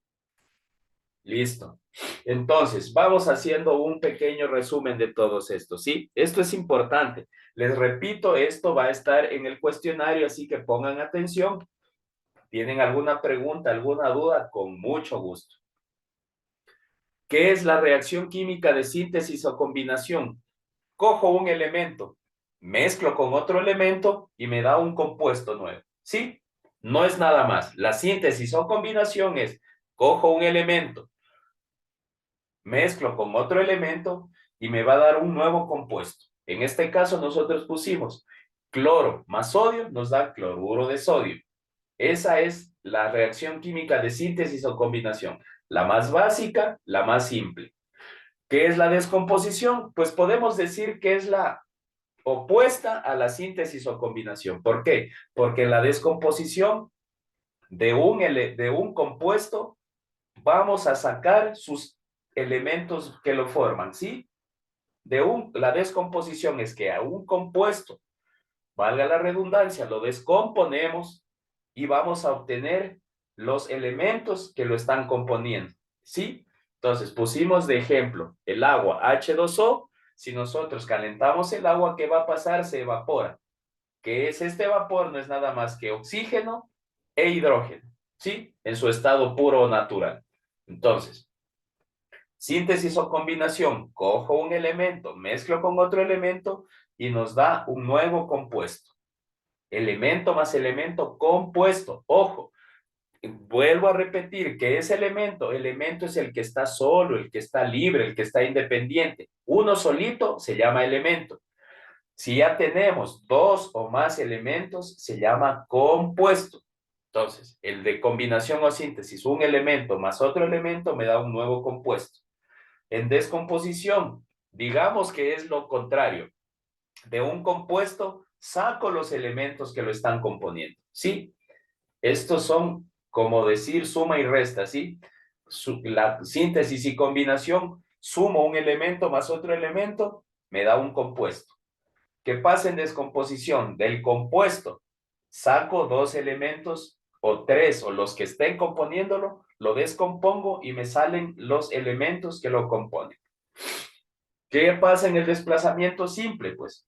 Listo. Entonces, vamos haciendo un pequeño resumen de todos estos, ¿sí? Esto es importante. Les repito, esto va a estar en el cuestionario, así que pongan atención. ¿Tienen alguna pregunta, alguna duda? Con mucho gusto. ¿Qué es la reacción química de síntesis o combinación? Cojo un elemento, mezclo con otro elemento y me da un compuesto nuevo, ¿sí? No es nada más. La síntesis o combinación es, cojo un elemento, mezclo con otro elemento y me va a dar un nuevo compuesto. En este caso nosotros pusimos cloro más sodio, nos da cloruro de sodio. Esa es la reacción química de síntesis o combinación. La más básica, la más simple. ¿Qué es la descomposición? Pues podemos decir que es la opuesta a la síntesis o combinación. ¿Por qué? Porque en la descomposición De un compuesto vamos a sacar sus elementos que lo forman, ¿sí? La descomposición es que a un compuesto, valga la redundancia, lo descomponemos y vamos a obtener los elementos que lo están componiendo, ¿sí? Entonces pusimos de ejemplo el agua H2O. Si nosotros calentamos el agua, ¿qué va a pasar? Se evapora. ¿Qué es este vapor? No es nada más que oxígeno e hidrógeno, ¿sí? En su estado puro o natural. Entonces, síntesis o combinación, cojo un elemento, mezclo con otro elemento y nos da un nuevo compuesto. Elemento más elemento compuesto. Ojo, vuelvo a repetir, ¿qué es elemento? Elemento es el que está solo, el que está libre, el que está independiente. Uno solito se llama elemento. Si ya tenemos dos o más elementos, se llama compuesto. Entonces, el de combinación o síntesis, un elemento más otro elemento me da un nuevo compuesto. En descomposición, digamos que es lo contrario. De un compuesto, saco los elementos que lo están componiendo, ¿sí? Estos son, como decir, suma y resta, ¿sí? La síntesis y combinación, sumo un elemento más otro elemento, me da un compuesto. ¿Qué pasa en descomposición? Del compuesto, saco dos elementos o tres, o los que estén componiéndolo, lo descompongo y me salen los elementos que lo componen. ¿Qué pasa en el desplazamiento simple? Pues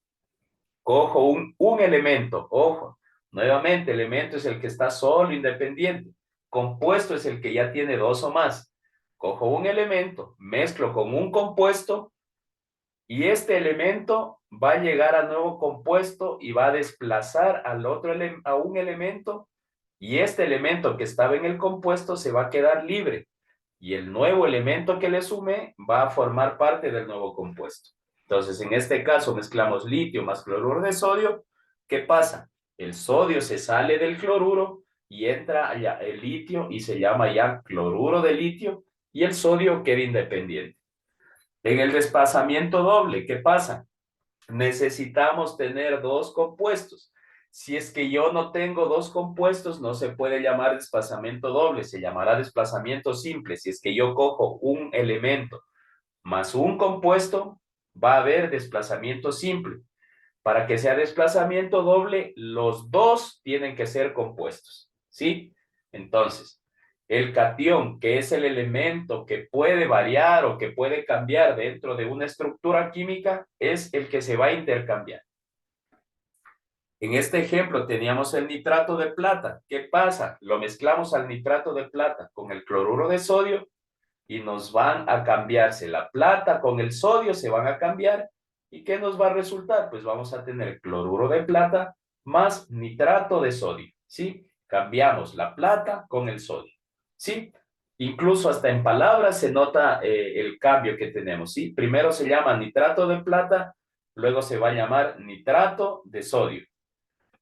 cojo un elemento, ojo, nuevamente, elemento es el que está solo, independiente. Compuesto es el que ya tiene dos o más. Cojo un elemento, mezclo con un compuesto y este elemento va a llegar al nuevo compuesto y va a desplazar a un elemento y este elemento que estaba en el compuesto se va a quedar libre y el nuevo elemento que le sumé va a formar parte del nuevo compuesto. Entonces, en este caso mezclamos litio más cloruro de sodio. ¿Qué pasa? El sodio se sale del cloruro y entra allá el litio y se llama ya cloruro de litio y el sodio queda independiente. En el desplazamiento doble, ¿qué pasa? Necesitamos tener dos compuestos. Si es que yo no tengo dos compuestos, no se puede llamar desplazamiento doble, se llamará desplazamiento simple. Si es que yo cojo un elemento más un compuesto, va a haber desplazamiento simple. Para que sea desplazamiento doble, los dos tienen que ser compuestos, ¿sí? Entonces, el catión, que es el elemento que puede variar o que puede cambiar dentro de una estructura química, es el que se va a intercambiar. En este ejemplo teníamos el nitrato de plata. ¿Qué pasa? Lo mezclamos al nitrato de plata con el cloruro de sodio y nos van a cambiarse la plata con el sodio, se van a cambiar. ¿Y qué nos va a resultar? Pues vamos a tener cloruro de plata más nitrato de sodio, ¿sí? Cambiamos la plata con el sodio, ¿sí? Incluso hasta en palabras se nota el cambio que tenemos, ¿sí? Primero se llama nitrato de plata, luego se va a llamar nitrato de sodio.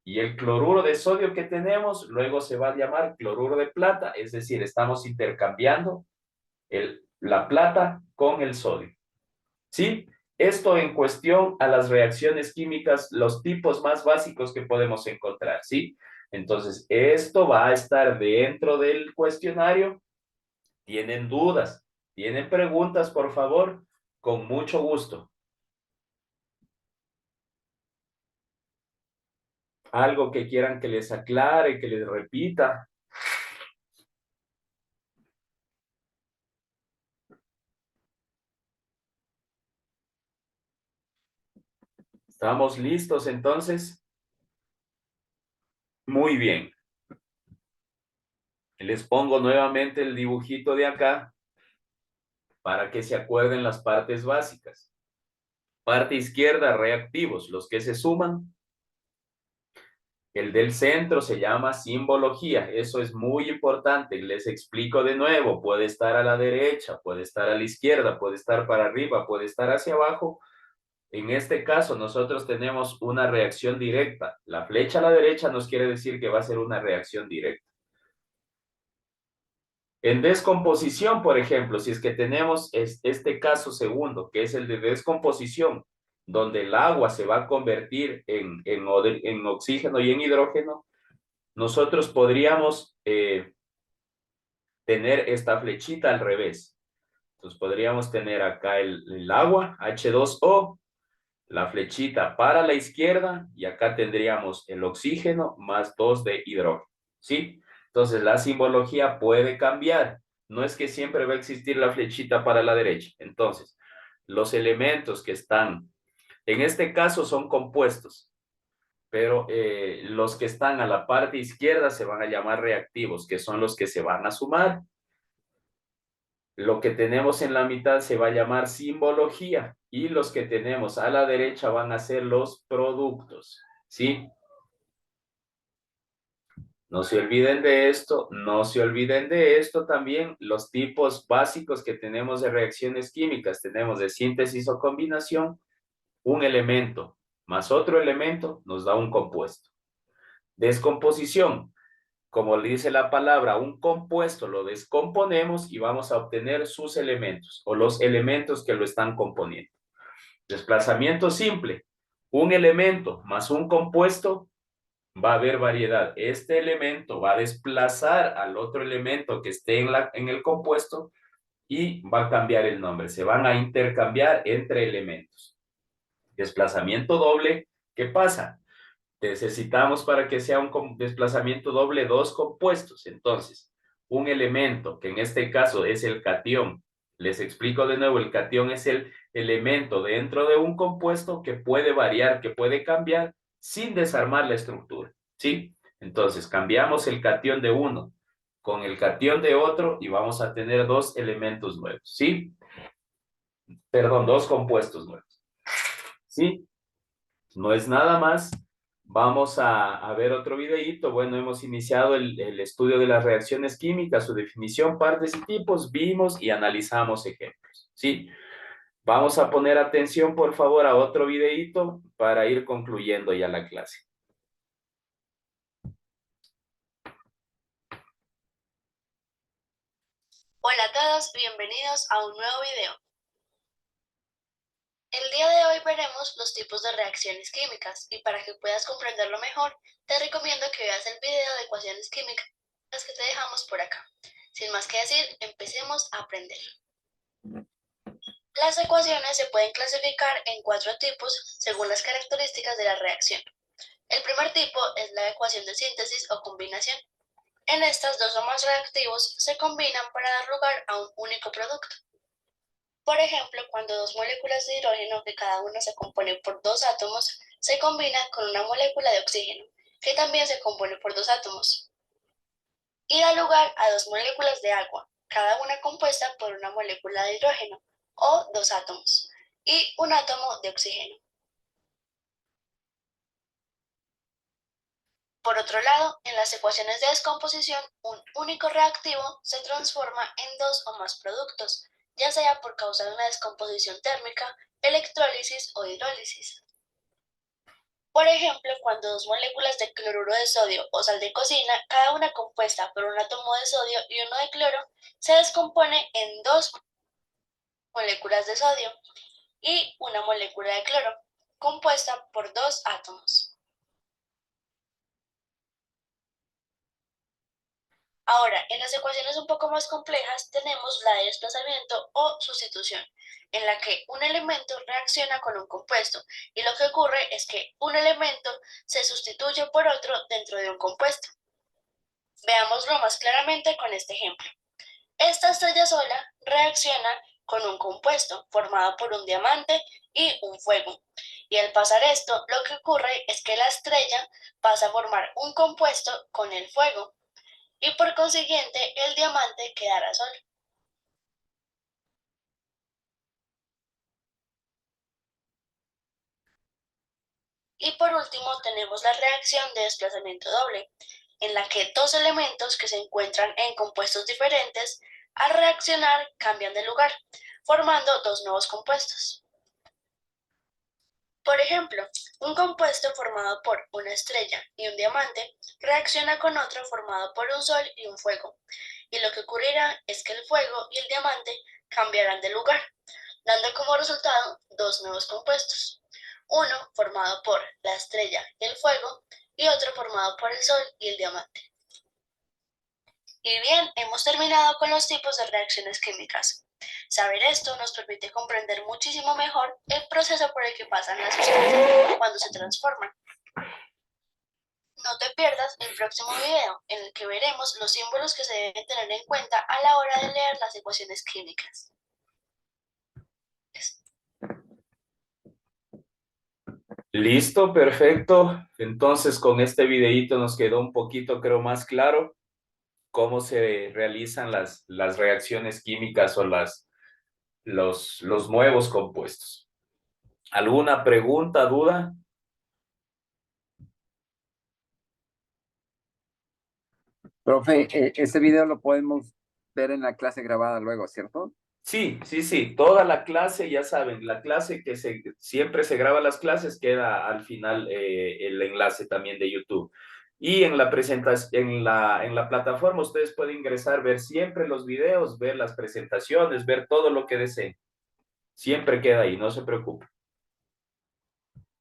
Y el cloruro de sodio que tenemos, luego se va a llamar cloruro de plata, es decir, estamos intercambiando la plata con el sodio, ¿sí? Esto en cuestión a las reacciones químicas, los tipos más básicos que podemos encontrar, ¿sí? Entonces, esto va a estar dentro del cuestionario. ¿Tienen dudas? ¿Tienen preguntas, por favor? Con mucho gusto. ¿Algo que quieran que les aclare, que les repita? ¿Estamos listos entonces? Muy bien. Les pongo nuevamente el dibujito de acá para que se acuerden las partes básicas. Parte izquierda, reactivos, los que se suman. El del centro se llama simbología. Eso es muy importante. Les explico de nuevo. Puede estar a la derecha, puede estar a la izquierda, puede estar para arriba, puede estar hacia abajo. En este caso, nosotros tenemos una reacción directa. La flecha a la derecha nos quiere decir que va a ser una reacción directa. En descomposición, por ejemplo, si es que tenemos este caso segundo, que es el de descomposición, donde el agua se va a convertir en oxígeno y en hidrógeno, nosotros podríamos tener esta flechita al revés. Entonces podríamos tener acá el agua, H2O, la flechita para la izquierda y acá tendríamos el oxígeno más 2 de hidrógeno, ¿sí? Entonces la simbología puede cambiar. No es que siempre va a existir la flechita para la derecha. Entonces, los elementos que están, en este caso son compuestos, pero los que están a la parte izquierda se van a llamar reactivos, que son los que se van a sumar. Lo que tenemos en la mitad se va a llamar simbología y los que tenemos a la derecha van a ser los productos, ¿sí? No se olviden de esto, no se olviden de esto también, los tipos básicos que tenemos de reacciones químicas. Tenemos de síntesis o combinación, un elemento más otro elemento nos da un compuesto. Descomposición. Como le dice la palabra, un compuesto lo descomponemos y vamos a obtener sus elementos o los elementos que lo están componiendo. Desplazamiento simple. Un elemento más un compuesto, va a haber variedad. Este elemento va a desplazar al otro elemento que esté en el compuesto y va a cambiar el nombre. Se van a intercambiar entre elementos. Desplazamiento doble, ¿qué pasa? Necesitamos para que sea un desplazamiento doble dos compuestos. Entonces, un elemento, que en este caso es el catión. Les explico de nuevo, el catión es el elemento dentro de un compuesto que puede variar, que puede cambiar sin desarmar la estructura, ¿sí? Entonces, cambiamos el catión de uno con el catión de otro y vamos a tener dos elementos nuevos, ¿sí? Perdón, dos compuestos nuevos, ¿sí? No es nada más. Vamos a ver otro videíto. Bueno, hemos iniciado el estudio de las reacciones químicas, su definición, partes y tipos, vimos y analizamos ejemplos, ¿sí? Vamos a poner atención, por favor, a otro videíto para ir concluyendo ya la clase. Hola a todos, bienvenidos a un nuevo video. El día de hoy veremos los tipos de reacciones químicas y para que puedas comprenderlo mejor, te recomiendo que veas el video de ecuaciones químicas que te dejamos por acá. Sin más que decir, empecemos a aprender. Las ecuaciones se pueden clasificar en 4 tipos según las características de la reacción. El primer tipo es la ecuación de síntesis o combinación. En estas, dos o más reactivos se combinan para dar lugar a un único producto. Por ejemplo, cuando dos moléculas de hidrógeno, que cada una se compone por 2 átomos, se combinan con una molécula de oxígeno, que también se compone por 2 átomos, y da lugar a 2 moléculas de agua, cada una compuesta por una molécula de hidrógeno, o 2 átomos, y un átomo de oxígeno. Por otro lado, en las ecuaciones de descomposición, un único reactivo se transforma en 2 o más productos, ya sea por causa de una descomposición térmica, electrólisis o hidrólisis. Por ejemplo, cuando 2 moléculas de cloruro de sodio o sal de cocina, cada una compuesta por un átomo de sodio y uno de cloro, se descompone en 2 moléculas de sodio y una molécula de cloro, compuesta por 2 átomos. Ahora, en las ecuaciones un poco más complejas tenemos la de desplazamiento o sustitución, en la que un elemento reacciona con un compuesto y lo que ocurre es que un elemento se sustituye por otro dentro de un compuesto. Veámoslo más claramente con este ejemplo. Esta estrella sola reacciona con un compuesto formado por un diamante y un fuego. Y al pasar esto, lo que ocurre es que la estrella pasa a formar un compuesto con el fuego y por consiguiente el diamante quedará solo. Y por último tenemos la reacción de desplazamiento doble, en la que dos elementos que se encuentran en compuestos diferentes, al reaccionar cambian de lugar, formando dos nuevos compuestos. Por ejemplo, un compuesto formado por una estrella y un diamante reacciona con otro formado por un sol y un fuego, y lo que ocurrirá es que el fuego y el diamante cambiarán de lugar, dando como resultado dos nuevos compuestos, uno formado por la estrella y el fuego y otro formado por el Sol y el diamante. Y bien, hemos terminado con los tipos de reacciones químicas. Saber esto nos permite comprender muchísimo mejor el proceso por el que pasan las sustancias cuando se transforman. No te pierdas el próximo video, en el que veremos los símbolos que se deben tener en cuenta a la hora de leer las ecuaciones químicas. Listo, perfecto. Entonces, con este videíto nos quedó un poquito, creo, más claro cómo se realizan las reacciones químicas o los nuevos compuestos. ¿Alguna pregunta, duda? Profe, ese video lo podemos ver en la clase grabada luego, ¿cierto? Sí, sí, sí. Toda la clase, ya saben, la clase que siempre se graba las clases, queda al final el enlace también de YouTube. Y en la presentación, en la plataforma ustedes pueden ingresar, ver siempre los videos, ver las presentaciones, ver todo lo que deseen. Siempre queda ahí, no se preocupe.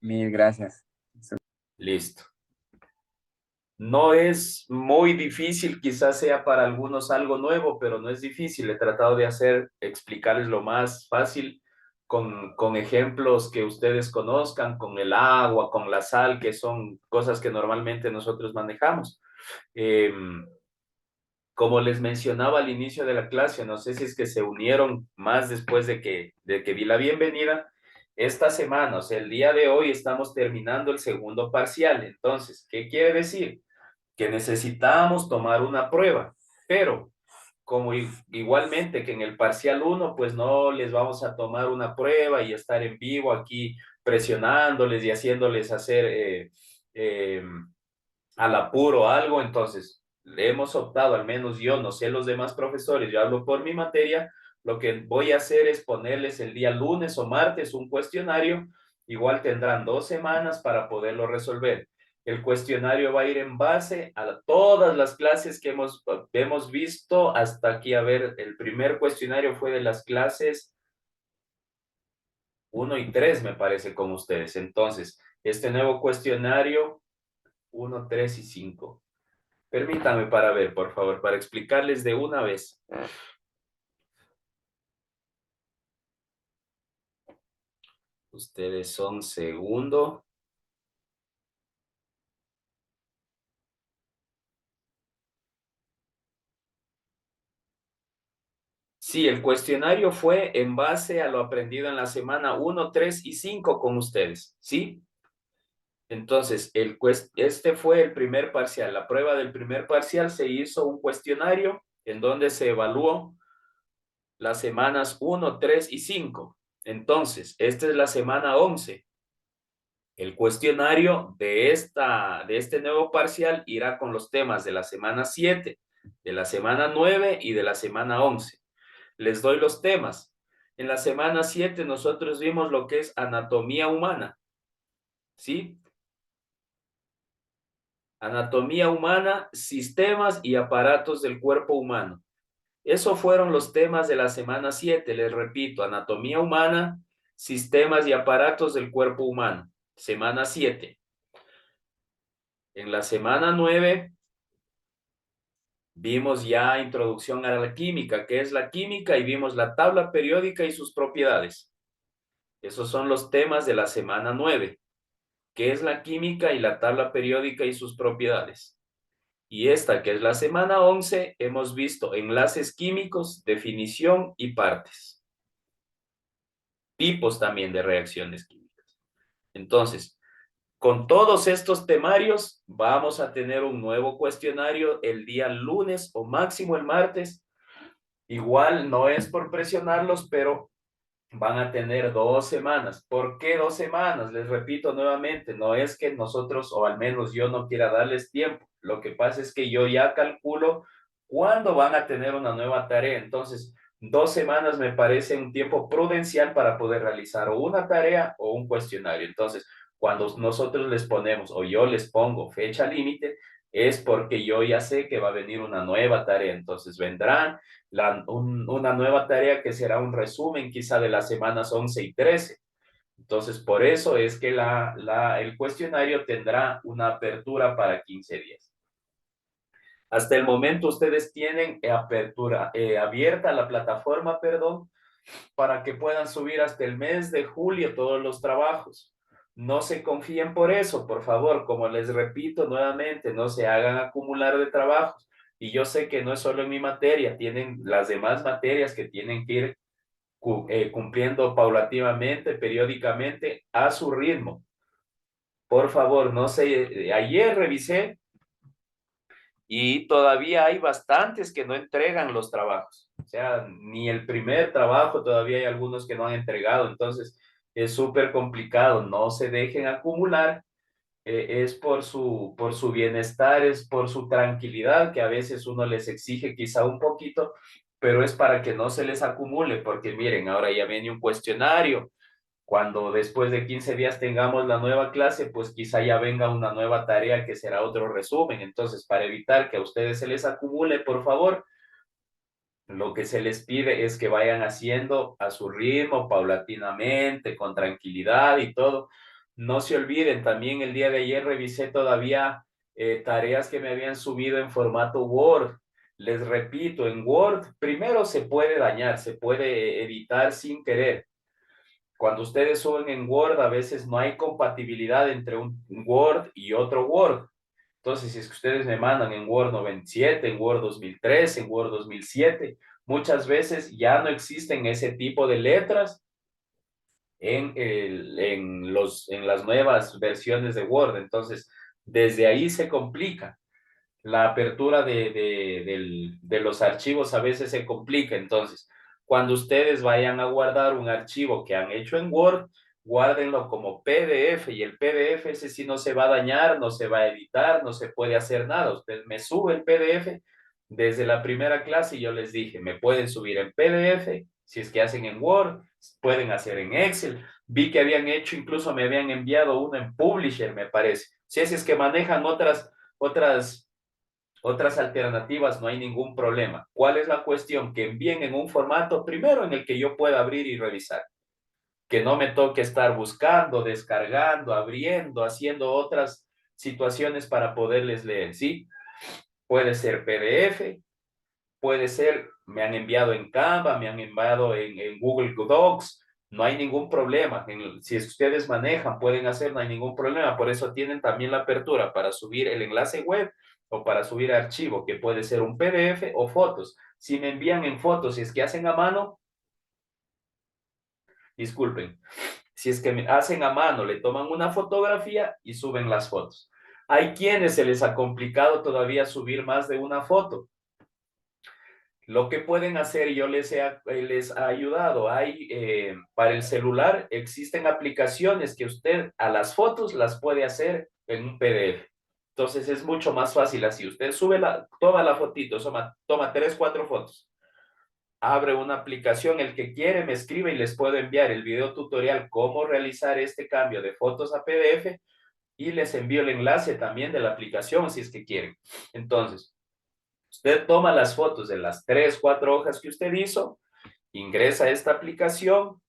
Mil gracias. Listo. No es muy difícil, quizás sea para algunos algo nuevo, pero no es difícil. He tratado de explicarles lo más fácil con ejemplos que ustedes conozcan, con el agua, con la sal, que son cosas que normalmente nosotros manejamos. Como les mencionaba al inicio de la clase, no sé si es que se unieron más después de que di la bienvenida. Esta semana, o sea, el día de hoy estamos terminando el segundo parcial. Entonces, ¿qué quiere decir? Que necesitamos tomar una prueba, pero como igualmente que en el parcial 1, pues no les vamos a tomar una prueba y estar en vivo aquí presionándoles y haciéndoles hacer al apuro algo. Entonces hemos optado, al menos yo, no sé los demás profesores, yo hablo por mi materia, lo que voy a hacer es ponerles el día lunes o martes un cuestionario. Igual tendrán 2 semanas para poderlo resolver. El cuestionario va a ir en base a todas las clases que hemos visto hasta aquí. A ver, el primer cuestionario fue de las clases 1 y 3, me parece, con ustedes. Entonces, este nuevo cuestionario, 1, 3 y 5. Permítame para ver, por favor, para explicarles de una vez. Ustedes son segundo. Sí, el cuestionario fue en base a lo aprendido en la semana 1, 3 y 5 con ustedes, ¿sí? Entonces, este fue el primer parcial. La prueba del primer parcial se hizo un cuestionario en donde se evaluó las semanas 1, 3 y 5. Entonces, esta es la semana 11. El cuestionario de este nuevo parcial irá con los temas de la semana 7, de la semana 9 y de la semana 11. Les doy los temas. En la semana 7 nosotros vimos lo que es anatomía humana, ¿sí? Anatomía humana, sistemas y aparatos del cuerpo humano. Esos fueron los temas de la semana 7. Les repito, anatomía humana, sistemas y aparatos del cuerpo humano. Semana 7. En la semana 9 vimos ya introducción a la química, qué es la química, y vimos la tabla periódica y sus propiedades. Esos son los temas de la semana 9. ¿Qué es la química y la tabla periódica y sus propiedades? Y esta, que es la semana 11, hemos visto enlaces químicos, definición y partes. Tipos también de reacciones químicas. Entonces, con todos estos temarios, vamos a tener un nuevo cuestionario el día lunes o máximo el martes. Igual no es por presionarlos, pero van a tener 2 semanas. ¿Por qué 2 semanas? Les repito nuevamente, no es que nosotros, o al menos yo, no quiera darles tiempo. Lo que pasa es que yo ya calculo cuándo van a tener una nueva tarea. Entonces, 2 semanas me parece un tiempo prudencial para poder realizar o una tarea o un cuestionario. Entonces, cuando nosotros les ponemos o yo les pongo fecha límite, es porque yo ya sé que va a venir una nueva tarea. Entonces, vendrán una nueva tarea que será un resumen quizá de las semanas 11 y 13. Entonces, por eso es que el cuestionario tendrá una apertura para 15 días. Hasta el momento ustedes tienen apertura abierta la plataforma, perdón, para que puedan subir hasta el mes de julio todos los trabajos. No se confíen por eso, por favor, como les repito nuevamente, no se hagan acumular de trabajos. Y yo sé que no es solo en mi materia, tienen las demás materias que tienen que ir cumpliendo paulativamente, periódicamente, a su ritmo. Por favor, no sé, ayer revisé y todavía hay bastantes que no entregan los trabajos. O sea, ni el primer trabajo todavía hay algunos que no han entregado. Entonces, es súper complicado. No se dejen acumular. Es por su bienestar, es por su tranquilidad, que a veces uno les exige quizá un poquito, pero es para que no se les acumule, porque miren, ahora ya viene un cuestionario. Cuando después de 15 días tengamos la nueva clase, pues quizá ya venga una nueva tarea que será otro resumen. Entonces, para evitar que a ustedes se les acumule, por favor, lo que se les pide es que vayan haciendo a su ritmo, paulatinamente, con tranquilidad y todo. No se olviden, también el día de ayer revisé todavía tareas que me habían subido en formato Word. Les repito, en Word primero se puede dañar, se puede editar sin querer. Cuando ustedes suben en Word, a veces no hay compatibilidad entre un Word y otro Word. Entonces, si es que ustedes me mandan en Word 97, en Word 2003, en Word 2007, muchas veces ya no existen ese tipo de letras en las nuevas versiones de Word. Entonces, desde ahí se complica. La apertura de los archivos a veces se complica. Entonces, cuando ustedes vayan a guardar un archivo que han hecho en Word, guárdenlo como PDF y el PDF ese sí no se va a dañar, no se va a editar, no se puede hacer nada. Usted me sube el PDF desde la primera clase y yo les dije, me pueden subir en PDF, si es que hacen en Word, pueden hacer en Excel. Vi que habían hecho, incluso me habían enviado uno en Publisher, me parece. Si es que manejan otras alternativas, no hay ningún problema. ¿Cuál es la cuestión? Que envíen en un formato primero en el que yo pueda abrir y revisar. Que no me toque estar buscando, descargando, abriendo, haciendo otras situaciones para poderles leer, ¿sí? Puede ser PDF, puede ser, me han enviado en Canva, me han enviado en Google Docs, no hay ningún problema. Si ustedes manejan, pueden hacer, no hay ningún problema. Por eso tienen también la apertura para subir el enlace web o para subir archivo, que puede ser un PDF o fotos. Si me envían en fotos, si es que hacen a mano, disculpen, si es que me hacen a mano, le toman una fotografía y suben las fotos. Hay quienes se les ha complicado todavía subir más de una foto. Lo que pueden hacer, yo les he ayudado, para el celular existen aplicaciones que usted a las fotos las puede hacer en un PDF. Entonces es mucho más fácil así. Usted toma la fotito, toma 3, 4 fotos. Abre una aplicación, el que quiere me escribe y les puedo enviar el video tutorial cómo realizar este cambio de fotos a PDF y les envío el enlace también de la aplicación si es que quieren. Entonces, usted toma las fotos de las 3, 4 hojas que usted hizo, ingresa a esta aplicación,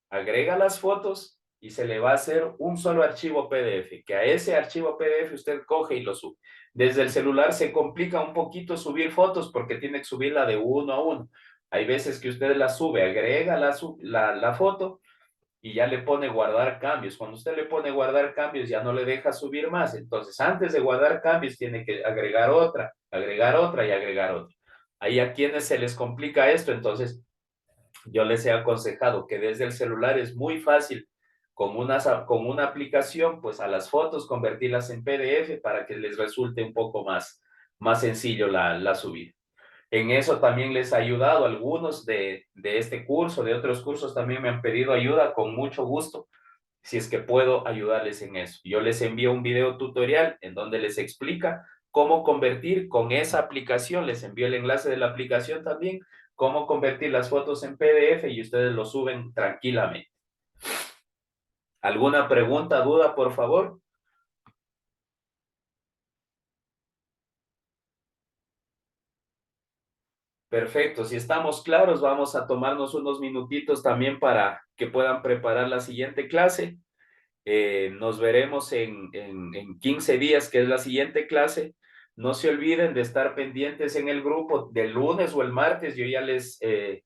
agrega las fotos y se le va a hacer un solo archivo PDF, que a ese archivo PDF usted coge y lo sube. Desde el celular se complica un poquito subir fotos porque tiene que subirla de uno a uno. Hay veces que usted la sube, agrega la foto y ya le pone guardar cambios. Cuando usted le pone guardar cambios, ya no le deja subir más. Entonces, antes de guardar cambios, tiene que agregar otra y agregar otra. Ahí a quienes se les complica esto, entonces yo les he aconsejado que desde el celular es muy fácil con una aplicación, pues a las fotos convertirlas en PDF para que les resulte un poco más sencillo la subida. En eso también les ha ayudado algunos de este curso, de otros cursos también me han pedido ayuda con mucho gusto, si es que puedo ayudarles en eso. Yo les envío un video tutorial en donde les explica cómo convertir con esa aplicación, les envío el enlace de la aplicación también, cómo convertir las fotos en PDF y ustedes lo suben tranquilamente. ¿Alguna pregunta, duda, por favor? Perfecto, si estamos claros, vamos a tomarnos unos minutitos también para que puedan preparar la siguiente clase. Nos veremos en 15 días, que es la siguiente clase. No se olviden de estar pendientes en el grupo del lunes o el martes. Yo ya les de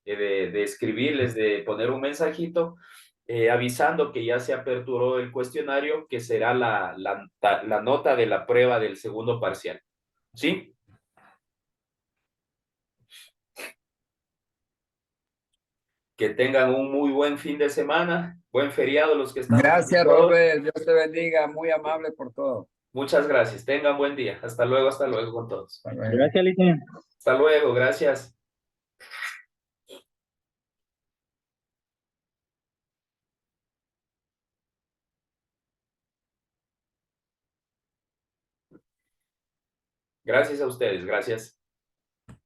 escribirles, de poner un mensajito avisando que ya se aperturó el cuestionario, que será la nota de la prueba del segundo parcial. ¿Sí? Que tengan un muy buen fin de semana, buen feriado los que están. Gracias, Robert. Dios te bendiga. Muy amable por todo. Muchas gracias. Tengan buen día. Hasta luego con todos. Hasta luego. Gracias, Lice. Hasta luego, gracias. Gracias a ustedes, gracias.